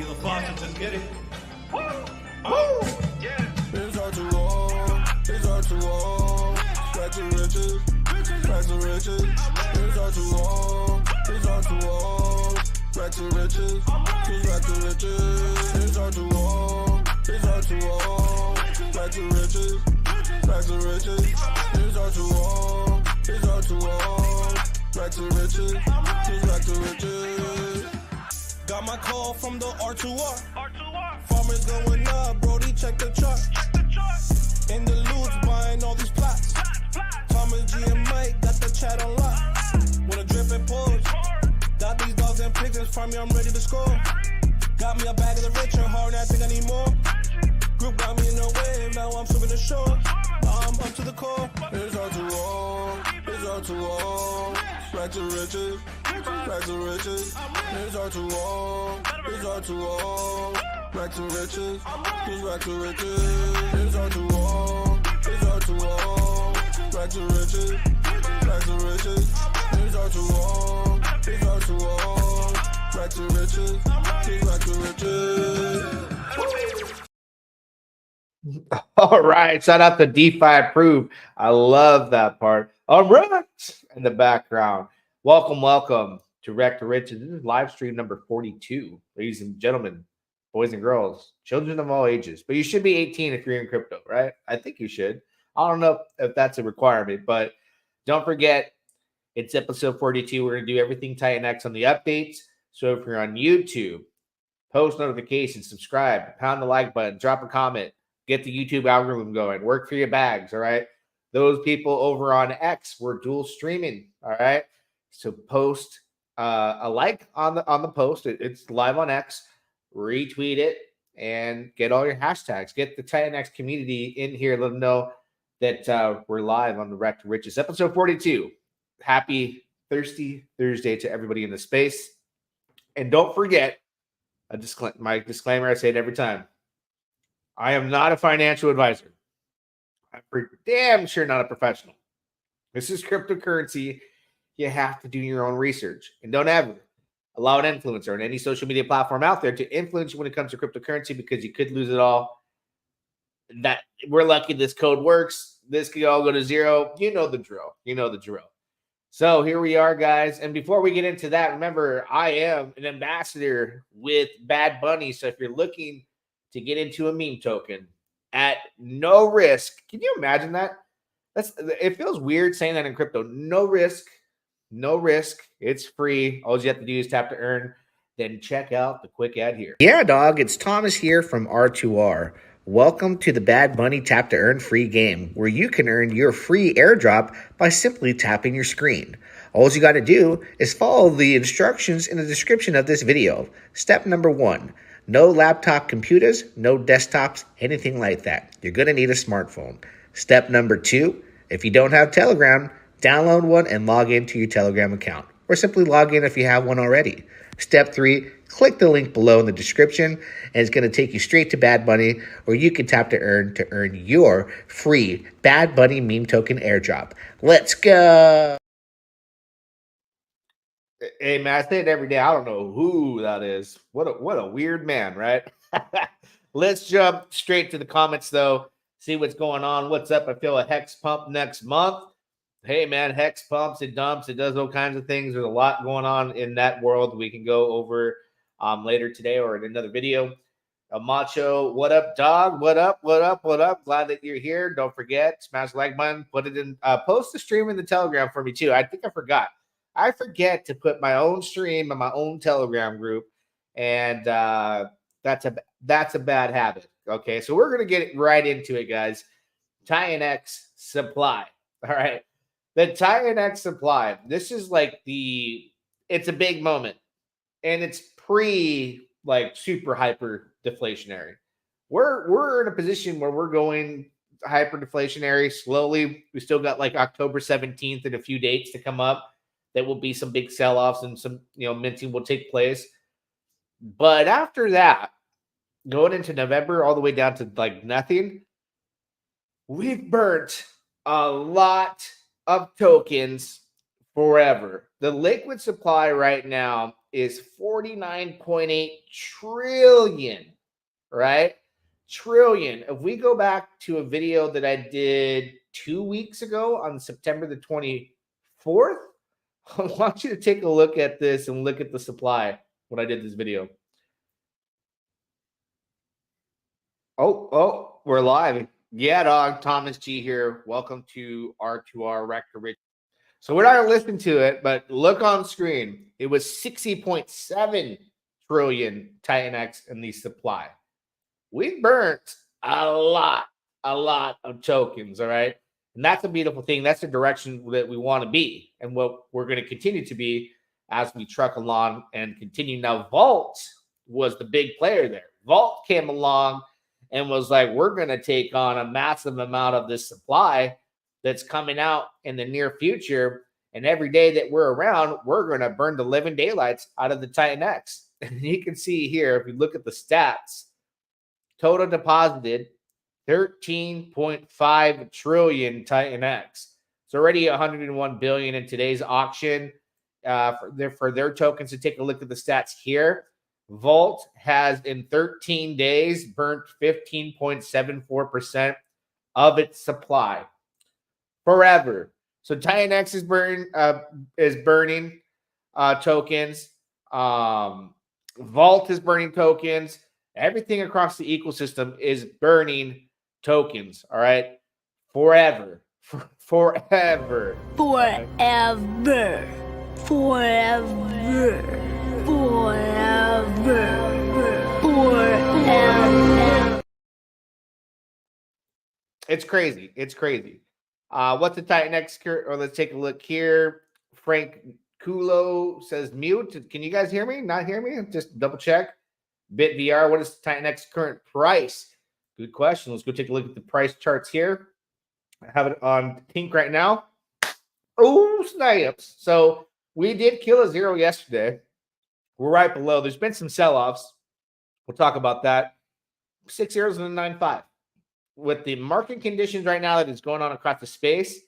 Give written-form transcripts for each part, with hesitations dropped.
Feel the faucet, let's get it. Woo! Woo! Yeah. It's R2R, it's R2R. Back to riches, back to riches. It's R2R, it's R2R. Back to riches, back to riches. It's R2R, it's R2R. Back to riches, back to riches. It's R2R, it's R2R. Back to riches, back to riches. Got my call from the R2R. Farmers going up, Brody, check the chart. In the loot, buying all these plots. Thomas G and Mike got the chat on lock. With a drip and pulls. Got these dogs and pigeons, farm me, I'm ready to score. Got me a bag of the rich and hard, I think I need more. Group got me in the wave, now I'm swimming the shore. I'm up to the core. It's R2R, it's R2R. Back to riches, back to riches. It's R2R, it's R2R. Back to riches, back to riches. It's R2R, it's R2R. Back to riches, back to riches. It's R2R, it's R2R. Back to riches, back to riches. All right, shout out to DeFi Approved. I love that part. All right, in the background. Welcome to Wreck to Riches. This is live stream number 42, ladies and gentlemen, boys and girls, children of all ages. But you should be 18 if you're in crypto, right? I think you should. I don't know if that's a requirement, but don't forget, it's episode 42. We're going to do everything Titanx on the updates. So if you're on YouTube, post notifications, subscribe, pound the like button, drop a comment. Get the YouTube algorithm going. Work for your bags, all right? Those people over on X, we're dual streaming, all right? So post a like on the post. It's live on X. Retweet it and get all your hashtags. Get the Titanx community in here. Let them know that we're live on the Wreck to Riches. Episode 42. Happy Thirsty Thursday to everybody in the space. And don't forget, my disclaimer, I say it every time. I am not a financial advisor. I'm for damn sure not a professional. This is cryptocurrency. You have to do your own research. And don't ever allow an influencer on any social media platform out there to influence you when it comes to cryptocurrency, because you could lose it all. That we're lucky this code works. This could all go to zero. You know the drill. So here we are, guys. And before we get into that, remember, I am an ambassador with Bad Bunny. So if you're looking to get into a meme token at no risk. Can you imagine that? It feels weird saying that in crypto. No risk. It's free. All you have to do is tap to earn. Then check out the quick ad here. Yeah, dog. It's Thomas here from R2R. Welcome to the Bad Bunny Tap to Earn free game, where you can earn your free airdrop by simply tapping your screen. All you got to do is follow the instructions in the description of this video. Step number 1. No laptop computers, no desktops, anything like that. You're going to need a smartphone. Step number 2, if you don't have Telegram, download one and log into your Telegram account. Or simply log in if you have one already. Step 3, click the link below in the description, and it's going to take you straight to Bad Bunny, where you can tap to earn your free Bad Bunny meme token airdrop. Let's go! Hey, man, I say it every day. I don't know who that is. What a weird man, right? Let's jump straight to the comments, though. See what's going on. What's up? I feel a hex pump next month. Hey, man, hex pumps, it dumps, it does all kinds of things. There's a lot going on in that world we can go over later today or in another video. Macho, what up, dog? What up? Glad that you're here. Don't forget, smash the like button. Put it in. Post the stream in the Telegram for me, too. I think I forgot. I forget to put my own stream in my own Telegram group, and that's a bad habit. Okay, so we're gonna get right into it, guys. Titanx supply. All right, the Titanx supply. This is like it's a big moment, and it's super hyper deflationary. We're in a position where we're going hyper deflationary slowly. We still got like October 17th and a few dates to come up. There will be some big sell-offs and some, minting will take place. But after that, going into November all the way down to like nothing, we've burnt a lot of tokens forever. The liquid supply right now is 49.8 trillion, right? Trillion. If we go back to a video that I did 2 weeks ago on September the 24th, I want you to take a look at this and look at the supply when I did this video. Oh, we're live. Yeah, dog. Thomas G here. Welcome to R2R Rector Rich. So we're not going to listen to it, but look on screen. It was 60.7 trillion Titanx in the supply. We burnt a lot of tokens, all right? And that's a beautiful thing. That's the direction that we want to be and what we're going to continue to be as we truck along and continue. Now, Vault was the big player there. Vault came along and was like, we're going to take on a massive amount of this supply that's coming out in the near future. And every day that we're around, we're going to burn the living daylights out of the Titanx. And you can see here, if you look at the stats, total deposited 13.5 trillion Titanx. It's already 101 billion in today's auction for their tokens. To take a look at the stats here, Vault has in 13 days burnt 15.74% of its supply forever. So Titanx is burning tokens. Vault is burning tokens. Everything across the ecosystem is burning tokens. All right, forever. Forever. It's crazy. It's crazy. What's the Titanx? Or let's take a look here. Frank Kulo says mute. Can you guys hear me? Not hear me? Just double check. BitVR, what is the Titanx current price? Good question. Let's go take a look at the price charts here. I have it on pink right now. Oh, snaps. So we did kill a zero yesterday. We're right below. There's been some sell-offs. We'll talk about that. 6 zeros and a 9.5. With the market conditions right now that is going on across the space,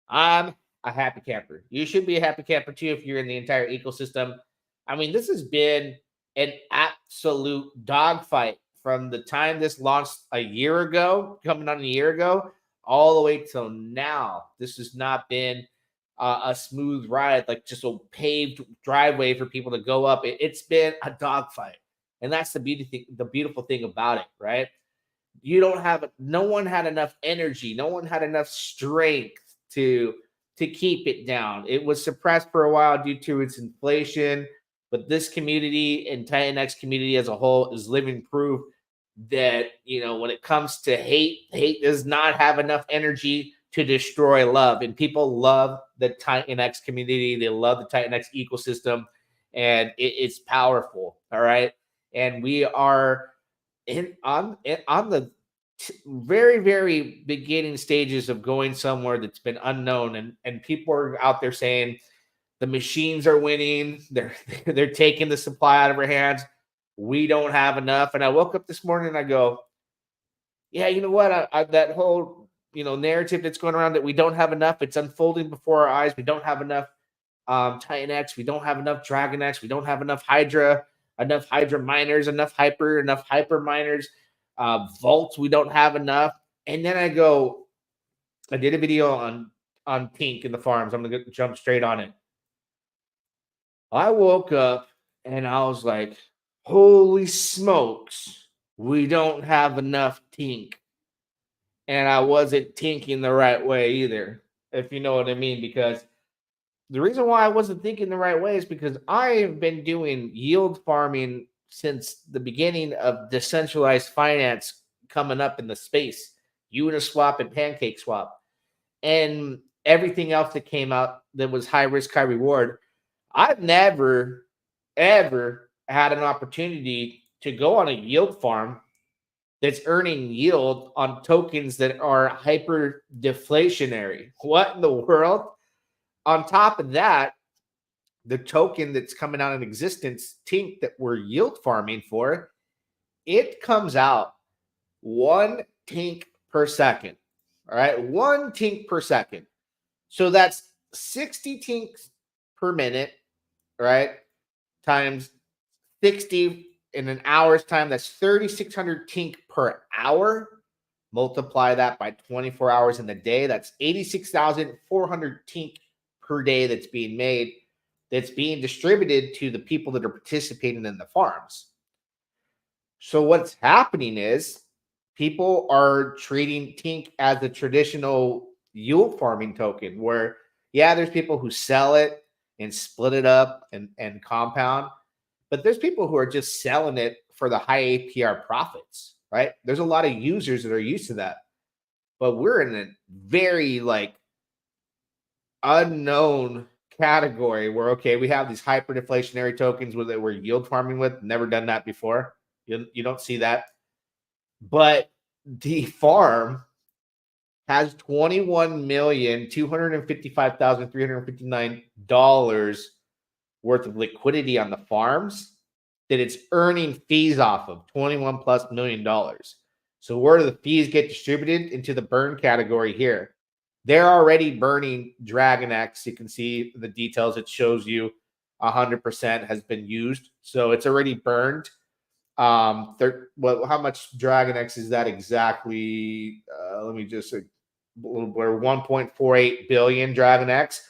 I'm a happy camper. You should be a happy camper too if you're in the entire ecosystem. I mean, this has been an absolute dogfight from the time this launched a year ago, coming on a year ago, all the way till now. This has not been a smooth ride, like just a paved driveway for people to go up. It's been a dogfight, and that's the beautiful thing about it, right? No one had enough energy, no one had enough strength to keep it down. It was suppressed for a while due to its inflation, but this community and Titanx community as a whole is living proof that, when it comes to hate does not have enough energy to destroy love. And people love the Titanx community. They love the Titanx ecosystem, and it's powerful. All right. And we are on the very, very beginning stages of going somewhere that's been unknown. And people are out there saying the machines are winning. They're taking the supply out of our hands. We don't have enough. And I woke up this morning and I go, yeah, you know what? That whole, narrative that's going around that we don't have enough, it's unfolding before our eyes. We don't have enough Titanx. We don't have enough DragonX. We don't have enough Hydra miners, enough hyper miners, vaults. We don't have enough. And then I did a video on pink in the farms. I'm going to jump straight on it. I woke up and I was like, holy smokes, we don't have enough tink. And I wasn't tinking the right way either, if you know what I mean, because the reason why I wasn't thinking the right way is because I have been doing yield farming since the beginning of decentralized finance coming up in the space, Uniswap and PancakeSwap, and everything else that came out that was high risk, high reward. I've never, ever had an opportunity to go on a yield farm that's earning yield on tokens that are hyper deflationary. What in the world? On top of that, the token that's coming out in existence, Tink, that we're yield farming for, it comes out 1 Tink per second. All right, 1 Tink per second. So that's 60 Tinks per minute, right? times 60 in an hour's time, that's 3,600 tink per hour. Multiply that by 24 hours in the day. That's 86,400 tink per day that's being made, that's being distributed to the people that are participating in the farms. So what's happening is people are treating tink as a traditional yield farming token where, yeah, there's people who sell it and split it up and compound, but there's people who are just selling it for the high APR profits, right? There's a lot of users that are used to that, but we're in a very unknown category where, okay, we have these hyperdeflationary tokens that we're yield farming with. Never done that before. You don't see that. But the farm has $21,255,359 worth of liquidity on the farms that it's earning fees off of, $21+ million. So where do the fees get distributed? Into the burn category here. They're already burning Dragon X. You can see the details. It shows you 100% has been used. So it's already burned. How much Dragon X is that exactly? Let me just a little blur. 1.48 billion Dragon X.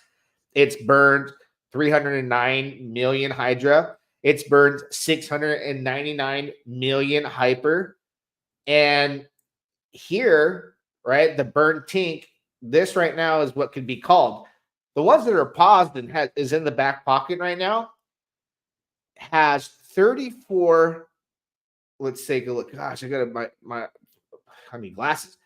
It's burned 309 million Hydra. It's burned 699 million Hyper. And here, right, the burned tink, this right now is what could be called. The ones that are paused and is in the back pocket right now has 34. Let's take a look. Gosh, I got I need glasses.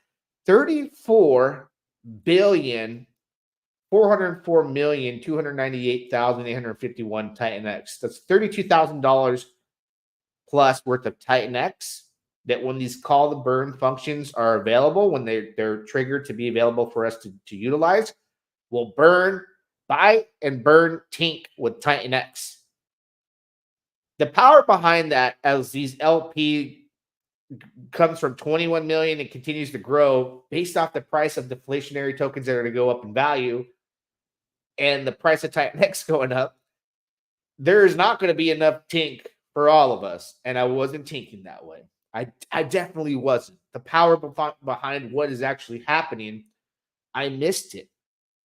34,404,298,851 Titanx. That's $32,000 plus worth of Titanx. That when these call the burn functions are available, when they're triggered to be available for us to utilize, we'll buy and burn tink with Titanx. The power behind that, as these LP comes from 21 million and continues to grow based off the price of deflationary tokens that are going to go up in value and the price of Titanx going up, there is not going to be enough tink for all of us. And I wasn't tinking that way. I definitely wasn't. The power behind what is actually happening, I missed it.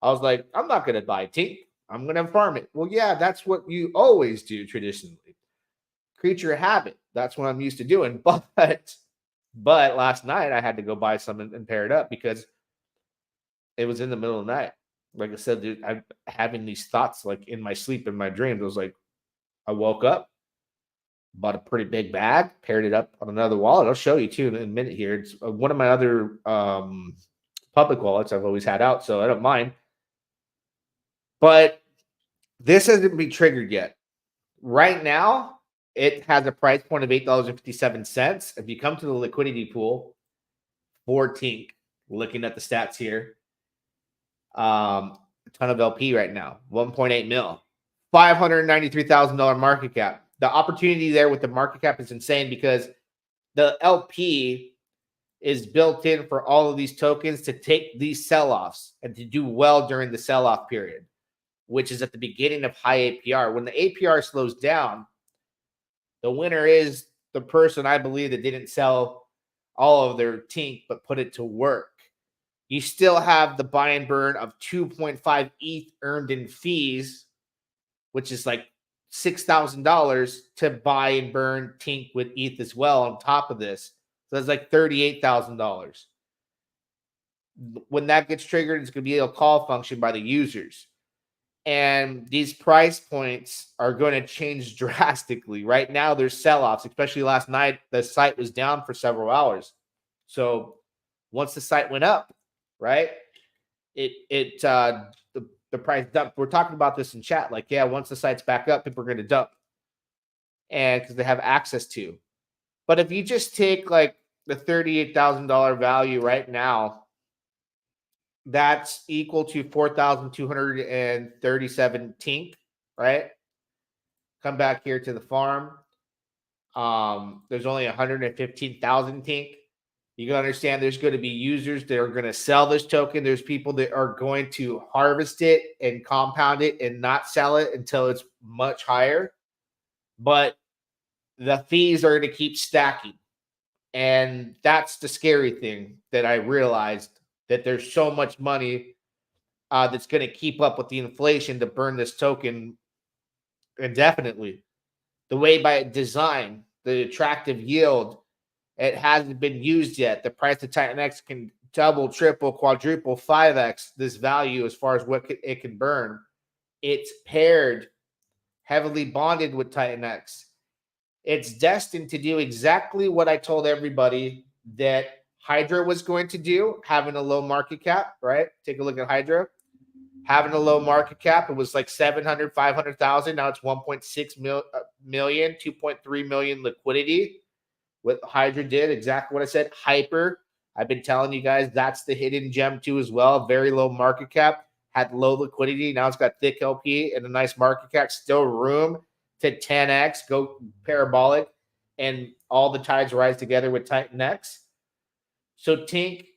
I was like, I'm not going to buy tink. I'm going to farm it. Well, yeah, that's what you always do traditionally. Creature habit. That's what I'm used to doing. But last night I had to go buy some and pair it up because it was in the middle of the night. Like I said, dude, I'm having these thoughts like in my sleep, in my dreams. I was like, I woke up, bought a pretty big bag, paired it up on another wallet. I'll show you too in a minute here. It's one of my other public wallets I've always had out, so I don't mind. But this hasn't been triggered yet. Right now, it has a price point of $8.57. If you come to the liquidity pool for tink, looking at the stats here, a ton of LP right now, 1.8 mil, $593,000 market cap. The opportunity there with the market cap is insane because the LP is built in for all of these tokens to take these sell-offs and to do well during the sell-off period, which is at the beginning of high APR. When the APR slows down, the winner is the person, I believe, that didn't sell all of their tink but put it to work. You still have the buy and burn of 2.5 ETH earned in fees, which is like $6,000 to buy and burn tink with ETH as well on top of this. So that's like $38,000. When that gets triggered, it's going to be a call function by the users. And these price points are going to change drastically. Right now, there's sell-offs, especially last night. The site was down for several hours. So once the site went up, right, the price dumped. We're talking about this in chat. Like, yeah, once the site's back up, people are going to dump. And because they have access to. But if you just take like the $38,000 value right now, that's equal to 4,237 tink, right? Come back here to the farm. There's only 115,000 tink. You can understand there's going to be users that are going to sell this token. There's people that are going to harvest it and compound it and not sell it until it's much higher. but the fees are going to keep stacking. And that's the scary thing that I realized, that there's so much money that's going to keep up with the inflation to burn this token indefinitely. The way by design, the attractive yield, it hasn't been used yet. The price of Titanx can double, triple, quadruple, 5x this value as far as what it can burn. It's paired, heavily bonded with Titanx. It's destined to do exactly what I told everybody that Hydra was going to do, having a low market cap, right? Take a look at Hydra. Having a low market cap, it was like 700, 500,000. Now it's 1.6 million, 2.3 million liquidity. What Hydra did, exactly what I said. Hyper, I've been telling you guys, that's the hidden gem too as well. Very low market cap, had low liquidity. Now it's got thick LP and a nice market cap. Still room to 10x, go parabolic, and all the tides rise together with Titanx. So Tink,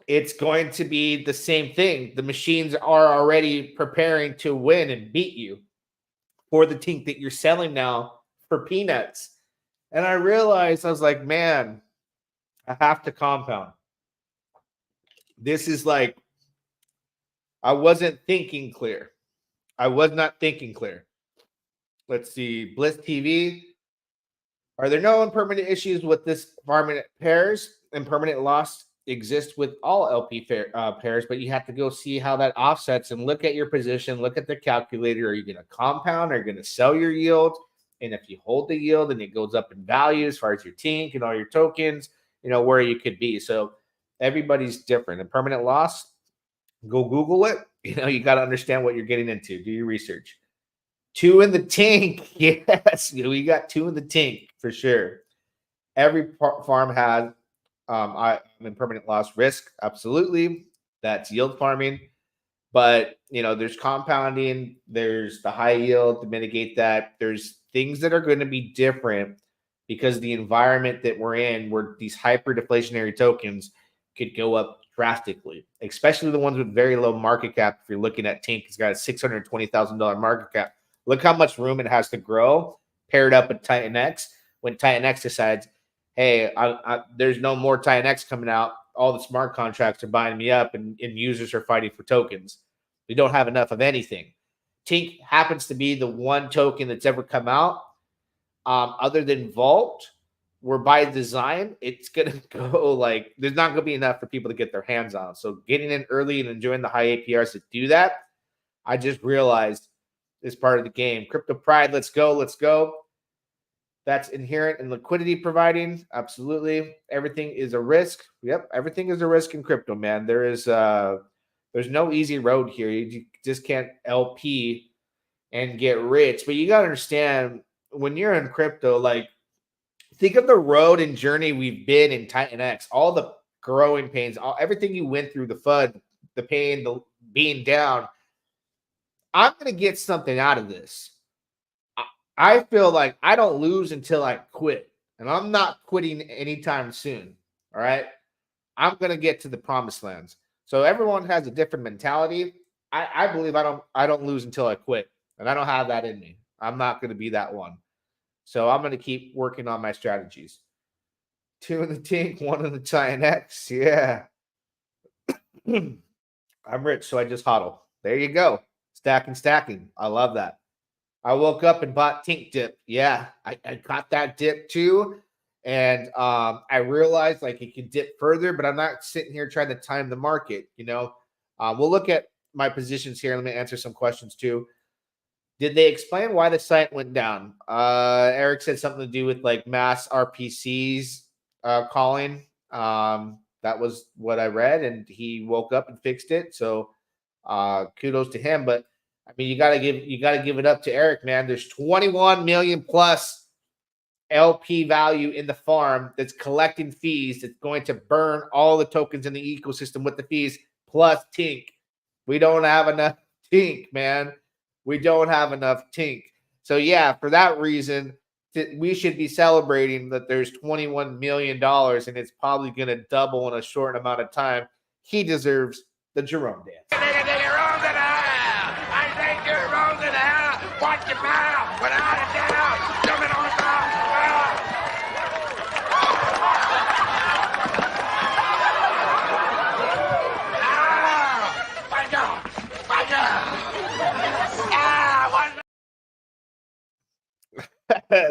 it's going to be the same thing. The machines are already preparing to win and beat you for the Tink that you're selling now for peanuts. And I realized, I was like, man, I have to compound. This is like, I wasn't thinking clear. I was not thinking clear. Let's see, Bliss TV. Are there no impermanent issues with this permanent pairs? Impermanent loss exists with all LP pairs, but you have to go see how that offsets and look at your position, look at the calculator. Are you going to compound? Are you going to sell your yield? And if you hold the yield and it goes up in value as far as your Tink and all your tokens, you know, where you could be. So everybody's different. And permanent loss, go Google it. You know, you got to understand what you're getting into. Do your research. 2 in the Tink. Yes, we got 2 in the Tink for sure. Every farm has impermanent loss risk. Absolutely. That's yield farming. But, you know, there's compounding. There's the high yield to mitigate that. There's things that are going to be different because the environment that we're in, where these hyper deflationary tokens could go up drastically, especially the ones with very low market cap. If you're looking at Tink, it's got a $620,000 market cap. Look how much room it has to grow paired up with Titanx. When Titanx decides, hey, there's no more Titanx coming out, all the smart contracts are buying me up and users are fighting for tokens. We don't have enough of anything. Tink happens to be the one token that's ever come out other than Vault, where by design, it's going to go like, there's not going to be enough for people to get their hands on. So getting in early and enjoying the high APRs to do that, I just realized is part of the game. Crypto Pride, let's go, let's go. That's inherent in liquidity providing. Absolutely. Everything is a risk. Yep, everything is a risk in crypto, man. There's no easy road here. You just can't LP and get rich. But you got to understand, when you're in crypto, like, think of the road and journey we've been in Titanx, all the growing pains, everything you went through, the FUD, the pain, the being down. I'm going to get something out of this. I feel like I don't lose until I quit, and I'm not quitting anytime soon. All right. I'm going to get to the promised lands. So everyone has a different mentality. I believe I don't lose until I quit, and I don't have that in me. I'm not going to be that one. So I'm going to keep working on my strategies. 2 in the Tink, 1 in the Titanx. Yeah. I'm rich, so I just hodl. There you go. Stacking. I love that. I woke up and bought Tink dip. Yeah, I got that dip too. And I realized like it can dip further, but I'm not sitting here trying to time the market. You know, we'll look at my positions here. Let me answer some questions too. Did they explain why the site went down? Eric said something to do with like mass RPCs calling. That was what I read, and he woke up and fixed it. So kudos to him. But I mean, you gotta give it up to Eric, man. There's 21 million plus LP value in the farm that's collecting fees. That's going to burn all the tokens in the ecosystem with the fees plus Tink. We don't have enough Tink, man. We don't have enough Tink. So yeah, for that reason, we should be celebrating that there's $21 million and it's probably going to double in a short amount of time. He deserves the Jerome dance. I think you're wrong in the hell. Watch your mouth. Without a doubt.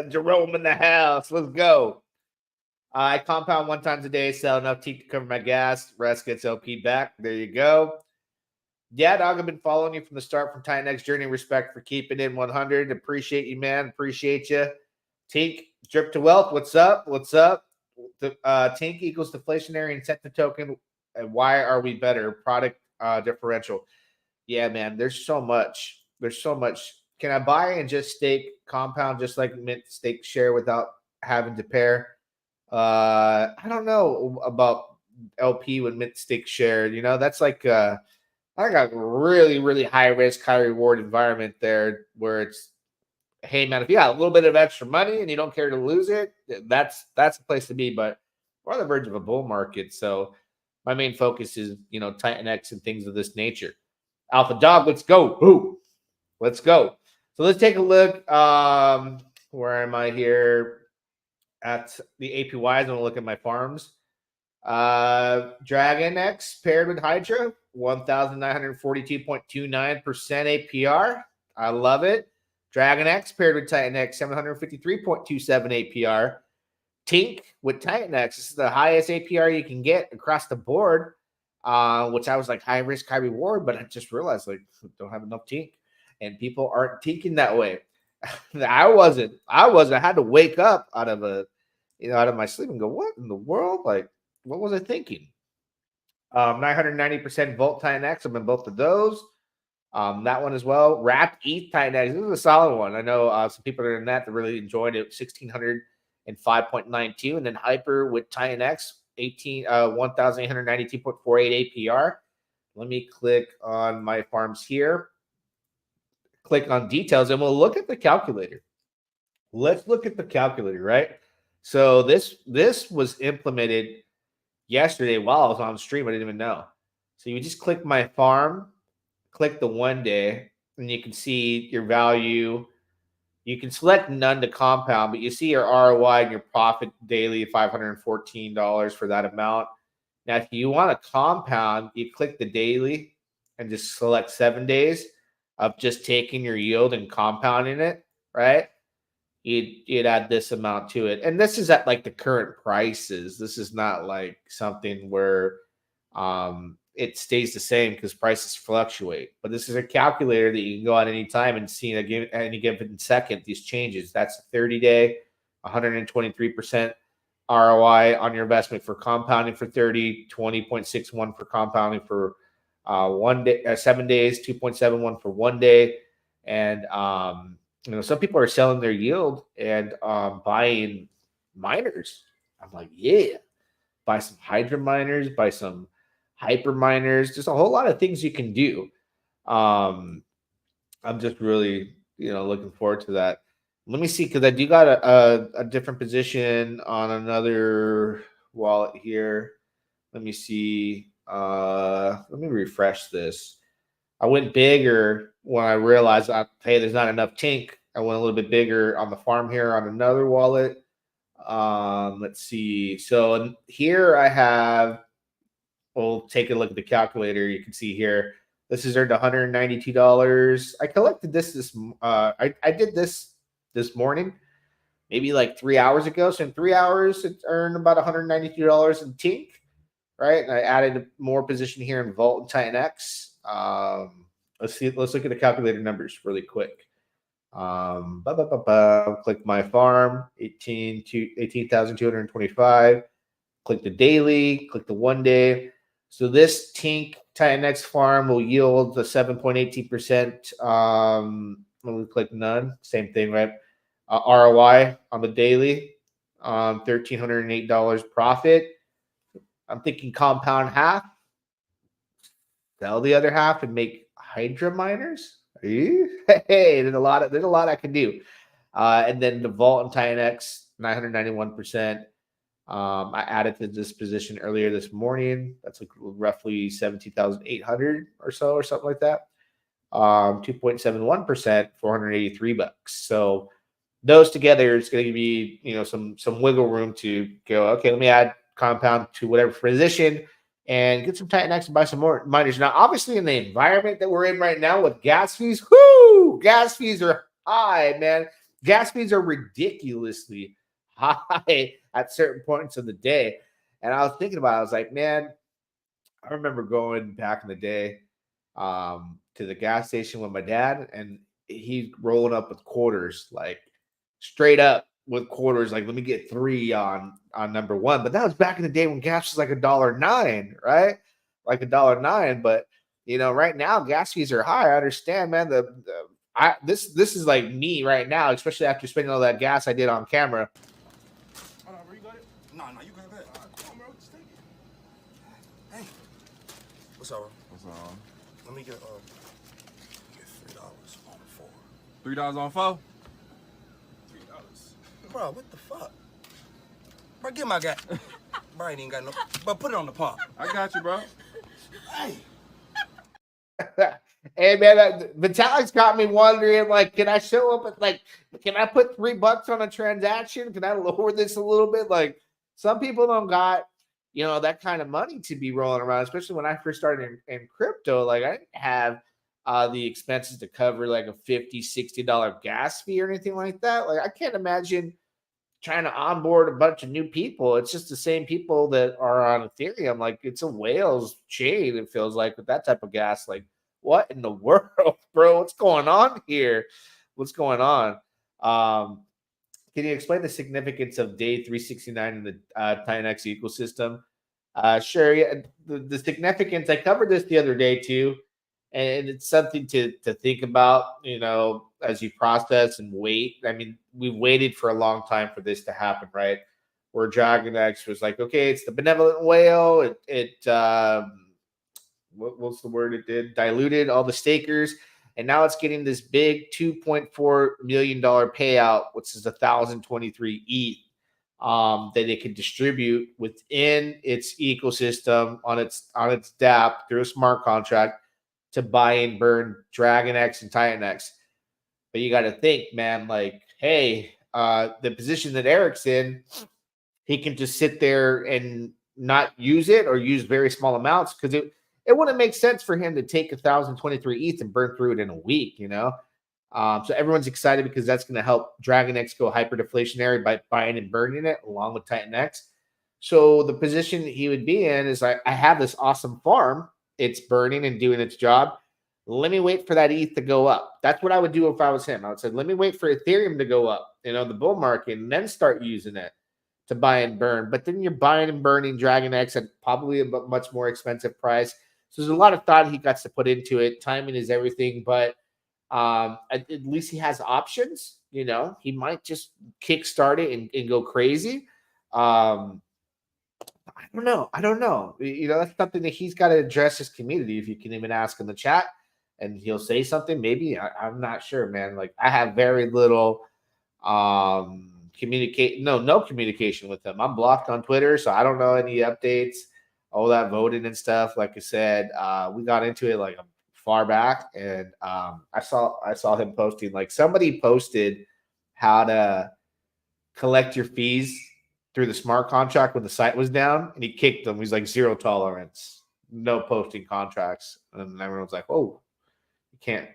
Jerome in the house. Let's go. I compound 1 time a day, sell enough teeth to cover my gas. Rest gets LP back. There you go. Yeah, dog, I've been following you from the start from Titanx Journey. Respect for keeping in 100. Appreciate you, man. Appreciate you. Tink, drip to wealth. What's up? What's up? Tink equals deflationary incentive token. And why are we better? Product differential. Yeah, man. There's so much. There's so much. Can I buy and just stake compound just like mint stake share without having to pair? I don't know about LP with mint stake share. You know, that's like I got really, really high risk, high reward environment there where it's, hey man, if you got a little bit of extra money and you don't care to lose it, that's the place to be. But we're on the verge of a bull market, so my main focus is Titanx and things of this nature. Alpha Dog, let's go. Ooh, let's go. So let's take a look. Where am I here? At the APYs, I'm gonna look at my farms. Dragon X paired with Hydra, 1,942.29% APR. I love it. Dragon X paired with Titan X, 753.27 APR. Tink with Titan X, this is the highest APR you can get across the board, which I was like high risk, high reward, but I just realized like don't have enough Tink, and people aren't tinking that way. I wasn't. I had to wake up out of my sleep and go, what in the world? Like, what was I thinking? 990% Volt Titan X. I'm in both of those. That one as well. Wrapped ETH Titan X. This is a solid one. I know some people are in that really enjoyed it. 1,605.92. And then Hyper with Titan X, 1,892.48 APR. Let me click on my farms here. Click on details, and we'll look at the calculator. Let's look at the calculator, right? So this was implemented yesterday while I was on stream. I didn't even know. So you just click my farm, click the 1 day, and you can see your value. You can select none to compound, but you see your ROI and your profit daily, $514 for that amount. Now, if you want to compound, you click the daily and just select 7 days of just taking your yield and compounding it, right? You'd add this amount to it. And this is at like the current prices. This is not like something where it stays the same because prices fluctuate. But this is a calculator that you can go at any time and see at any given second these changes. That's a 30-day, 123% ROI on your investment for compounding for 30, 20.61 for compounding for 1 day, 7 days, 2.71 for 1 day. And some people are selling their yield and buying miners. I'm like, yeah, buy some Hydra miners, buy some Hyper miners. There's a whole lot of things you can do. I'm just really, looking forward to that. Let me see, because I do got a different position on another wallet here. Let me see. Let me refresh this. I went bigger when I realized, hey, there's not enough Tink. I went a little bit bigger on the farm here on another wallet. Let's see. So here I have, we'll take a look at the calculator. You can see here, this is earned $192. I collected this. I did this morning, maybe like 3 hours ago. So in 3 hours, it earned about $192 in Tink, right? And I added more position here in Volt and Titan X. Let's look at the calculator numbers really quick. Click my farm, 18,225. Click the daily, click the 1 day. So this Tink Titan X farm will yield the 7.18%. When we click none, same thing, right? ROI on the daily, $1,308 profit. I'm thinking compound half, sell the other half, and make Hydra miners. Hey, there's a lot I can do. And then the Vault and Titan X, 991%. I added to this position earlier this morning. That's like roughly 17,800 or so, or something like that. 2.71%, $483. So those together is going to be, some wiggle room to go, okay, let me add compound to whatever position and get some Titanx and buy some more miners. Now, obviously, in the environment that we're in right now with gas fees, gas fees are high, man. gas fees are ridiculously high at certain points of the day. And I was thinking about it. I was like, man, I remember going back in the day to the gas station with my dad, and he's rolling up with quarters, like straight up with quarters. Like, let me get 3 on number one. But that was back in the day when gas was like $1.09, right? Like $1.09. But right now gas fees are high. I understand, man. This is like me right now, especially after spending all that gas I did on camera. Hold on, bro, you got it? No, you got that. All right, come on, bro, just take it. Hey, what's up, bro? What's on? Let me get $3 on 4. $3 on 4? $3. Bro, what the fuck? Bro, get my guy. Bro, I ain't even got no. But put it on the pump. I got you, bro. Hey. Hey man, Vitalik's got me wondering, like, can I show up at can I put $3 on a transaction? Can I lower this a little bit? Like, some people don't got, that kind of money to be rolling around, especially when I first started in crypto. Like, I didn't have the expenses to cover like a $50, $60 gas fee or anything like that. Like, I can't imagine trying to onboard a bunch of new people. It's just the same people that are on Ethereum. Like, it's a whale's chain, it feels like, with that type of gas. Like, what in the world, bro? What's going on here? What's going on? Can you explain the significance of day 369 in the Titanx ecosystem? Sure. Yeah. The significance, I covered this the other day too, and it's something to think about, as you process and wait. I mean, we've waited for a long time for this to happen, right? Where DragonX was like, okay, it's the benevolent whale. What's the word it did? Diluted all the stakers. And now it's getting this big $2.4 million payout, which is 1,023 ETH, that it can distribute within its ecosystem on its dApp through a smart contract to buy and burn DragonX and Titanx. But you got to think, man, like, hey, the position that Eric's in, he can just sit there and not use it or use very small amounts, because it wouldn't make sense for him to take 1,023 ETH and burn through it in a week, So everyone's excited because that's going to help DragonX go hyperdeflationary by buying and burning it along with Titanx. So the position he would be in is, I have this awesome farm. It's burning and doing its job. Let me wait for that ETH to go up. That's what I would do if I was him. I would say, let me wait for Ethereum to go up, the bull market, and then start using it to buy and burn. But then you're buying and burning DragonX at probably a much more expensive price. So there's a lot of thought he got to put into it. Timing is everything, but at least he has options. He might just kickstart it and go crazy. I don't know. That's something that he's got to address his community. If you can even ask in the chat, and he'll say something. Maybe I'm not sure, man. Like, I have very little no communication with him. I'm blocked on Twitter, so I don't know any updates. All that voting and stuff. Like I said, we got into it like far back, and I saw him posting, like, somebody posted how to collect your fees through the smart contract when the site was down, and he kicked them. He's like, 0 tolerance, no posting contracts, and everyone's like, oh, you can't.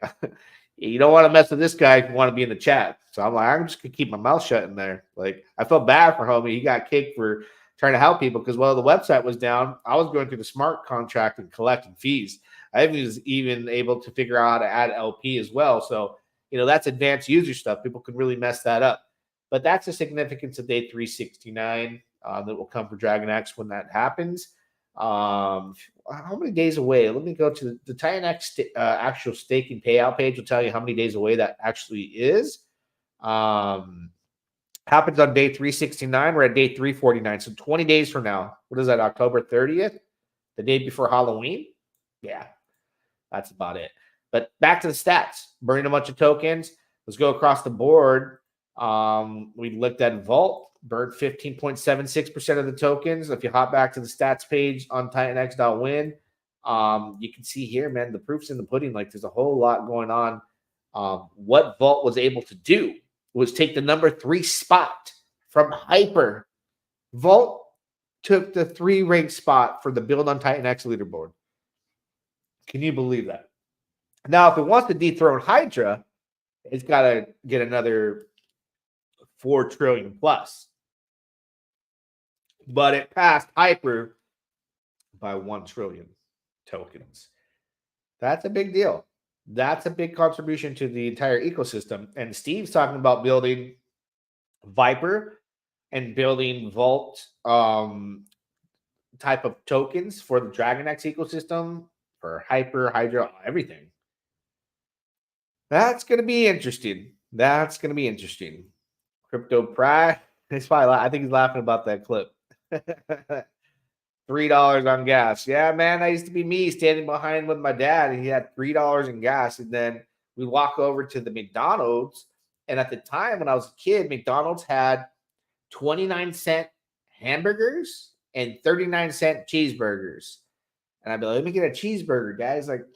You don't want to mess with this guy if you want to be in the chat. So I'm like, I'm just gonna keep my mouth shut in there. Like, I felt bad for homie. He got kicked for trying to help people because, well, the website was down. I was going through the smart contract and collecting fees. I was even able to figure out how to add LP as well. So, that's advanced user stuff. People can really mess that up. But that's the significance of day 369 that will come for DragonX when that happens. How many days away? Let me go to the Titanx actual staking payout page. Will tell you how many days away that actually is. Happens on day 369. We're at day 349. So 20 days from now. What is that, October 30th? The day before Halloween? Yeah, that's about it. But back to the stats. Burning a bunch of tokens. Let's go across the board. We looked at Vault. Burned 15.76% of the tokens. If you hop back to the stats page on Titanx.win, you can see here, man, the proof's in the pudding. Like, there's a whole lot going on. What Vault was able to do was take the number 3 spot from Hyper. Vault took the 3 ranked spot for the Build on Titanx leaderboard. Can you believe that? Now, if it wants to dethrone Hydra, it's got to get another 4 trillion plus. But it passed Hyper by 1 trillion tokens. That's a big deal. That's a big contribution to the entire ecosystem. And Steve's talking about building Viper and building Vault type of tokens for the Dragonex ecosystem, for Hyper, Hydra, everything. That's going to be interesting. That's going to be interesting. Crypto Pride. He's probably, I think he's laughing about that clip. $3 on gas. Yeah, man, that used to be me standing behind with my dad, and he had $3 in gas. And then we walk over to the McDonald's. And at the time when I was a kid, McDonald's had 29-cent hamburgers and 39-cent cheeseburgers. And I'd be like, let me get a cheeseburger, guys. Like,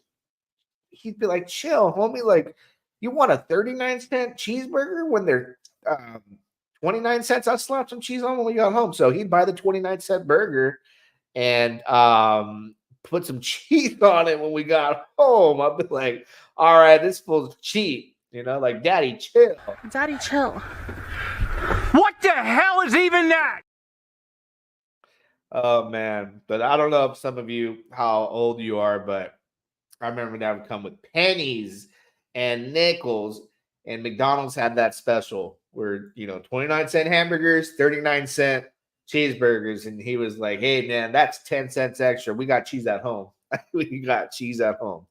he'd be like, chill, homie. Like, you want a 39-cent cheeseburger when they're 29 cents? I'll slap some cheese on when we got home. So he'd buy the 29-cent burger and put some cheese on it when we got home. I'd be like, all right, this fool's cheap. You know, like, daddy, chill. Daddy, chill. What the hell is even that? Oh, man. But I don't know if some of you, how old you are, but I remember that would come with pennies and nickels. And McDonald's had that special where, 29-cent hamburgers, 39-cent cheeseburgers. And he was like, hey, man, that's 10 cents extra. We got cheese at home. We got cheese at home.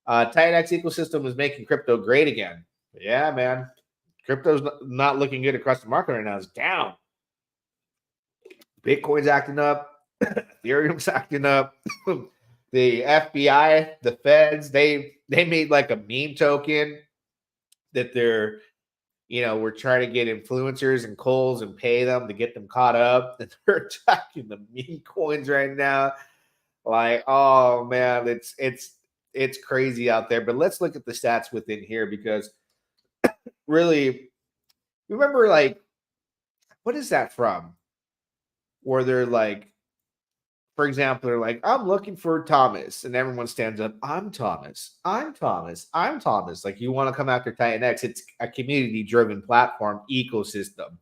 Titanx Ecosystem is making crypto great again. Yeah, man. Crypto's not looking good across the market right now. It's down. Bitcoin's acting up. Ethereum's acting up. The FBI, the feds, they made like a meme token that they're, we're trying to get influencers and calls and pay them to get them caught up. And they're attacking the meme coins right now. Like, oh man, it's crazy out there. But let's look at the stats within here, because really, remember, like, what is that from? Where they're like, for example, they're like, I'm looking for Thomas, and everyone stands up. I'm Thomas. I'm Thomas. I'm Thomas. Like, you want to come after Titanx? It's a community-driven platform ecosystem.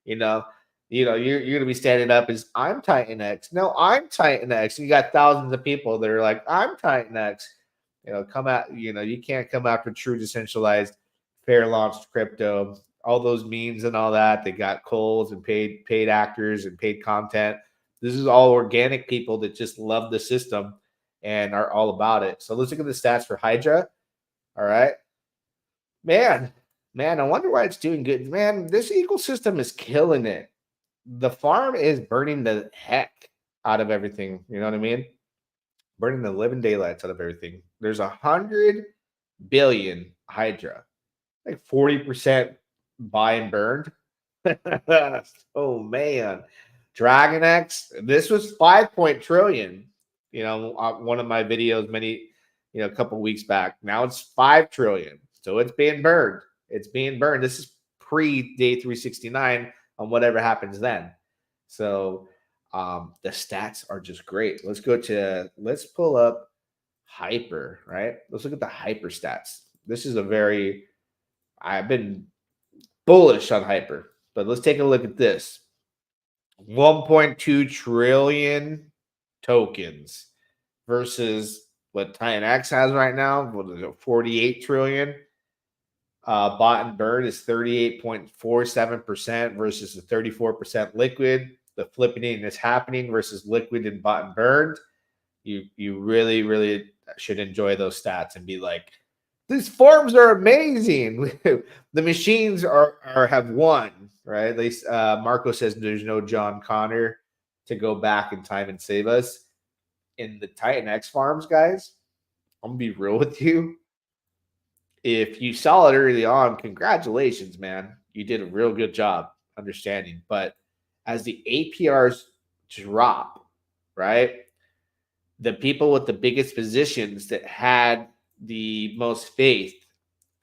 You're gonna be standing up as I'm Titanx. No, I'm Titanx. And you got thousands of people that are like, I'm Titanx. Come out. You can't come after true decentralized, fair launched crypto. All those memes and all that. They got calls and paid actors and paid content. This is all organic people that just love the system and are all about it. So let's look at the stats for Hydra. All right. Man, I wonder why it's doing good. Man, this ecosystem is killing it. The farm is burning the heck out of everything. You know what I mean? Burning the living daylights out of everything. There's 100 billion Hydra. Like 40% buy and burned. Oh, man. Dragonex, this was 5 trillion. One of my videos a couple weeks back. Now it's 5 trillion. So it's being burned. It's being burned. This is pre-day 369 on whatever happens then. So the stats are just great. Let's pull up Hyper, right? Let's look at the Hyper stats. This is I've been bullish on Hyper, but let's take a look at this. 1.2 trillion tokens versus what Titanx has right now. What is it, 48 trillion? Bought and burned is 38.47% versus the 34% liquid. The flipping is happening versus liquid and bought and burned. You really, really should enjoy those stats and be like, these farms are amazing. The machines have won, right? At least Marco says there's no John Connor to go back in time and save us. In the Titanx farms, guys, I'm going to be real with you. If you saw it early on, congratulations, man. You did a real good job understanding. But as the APRs drop, right, the people with the biggest positions that had the most faith,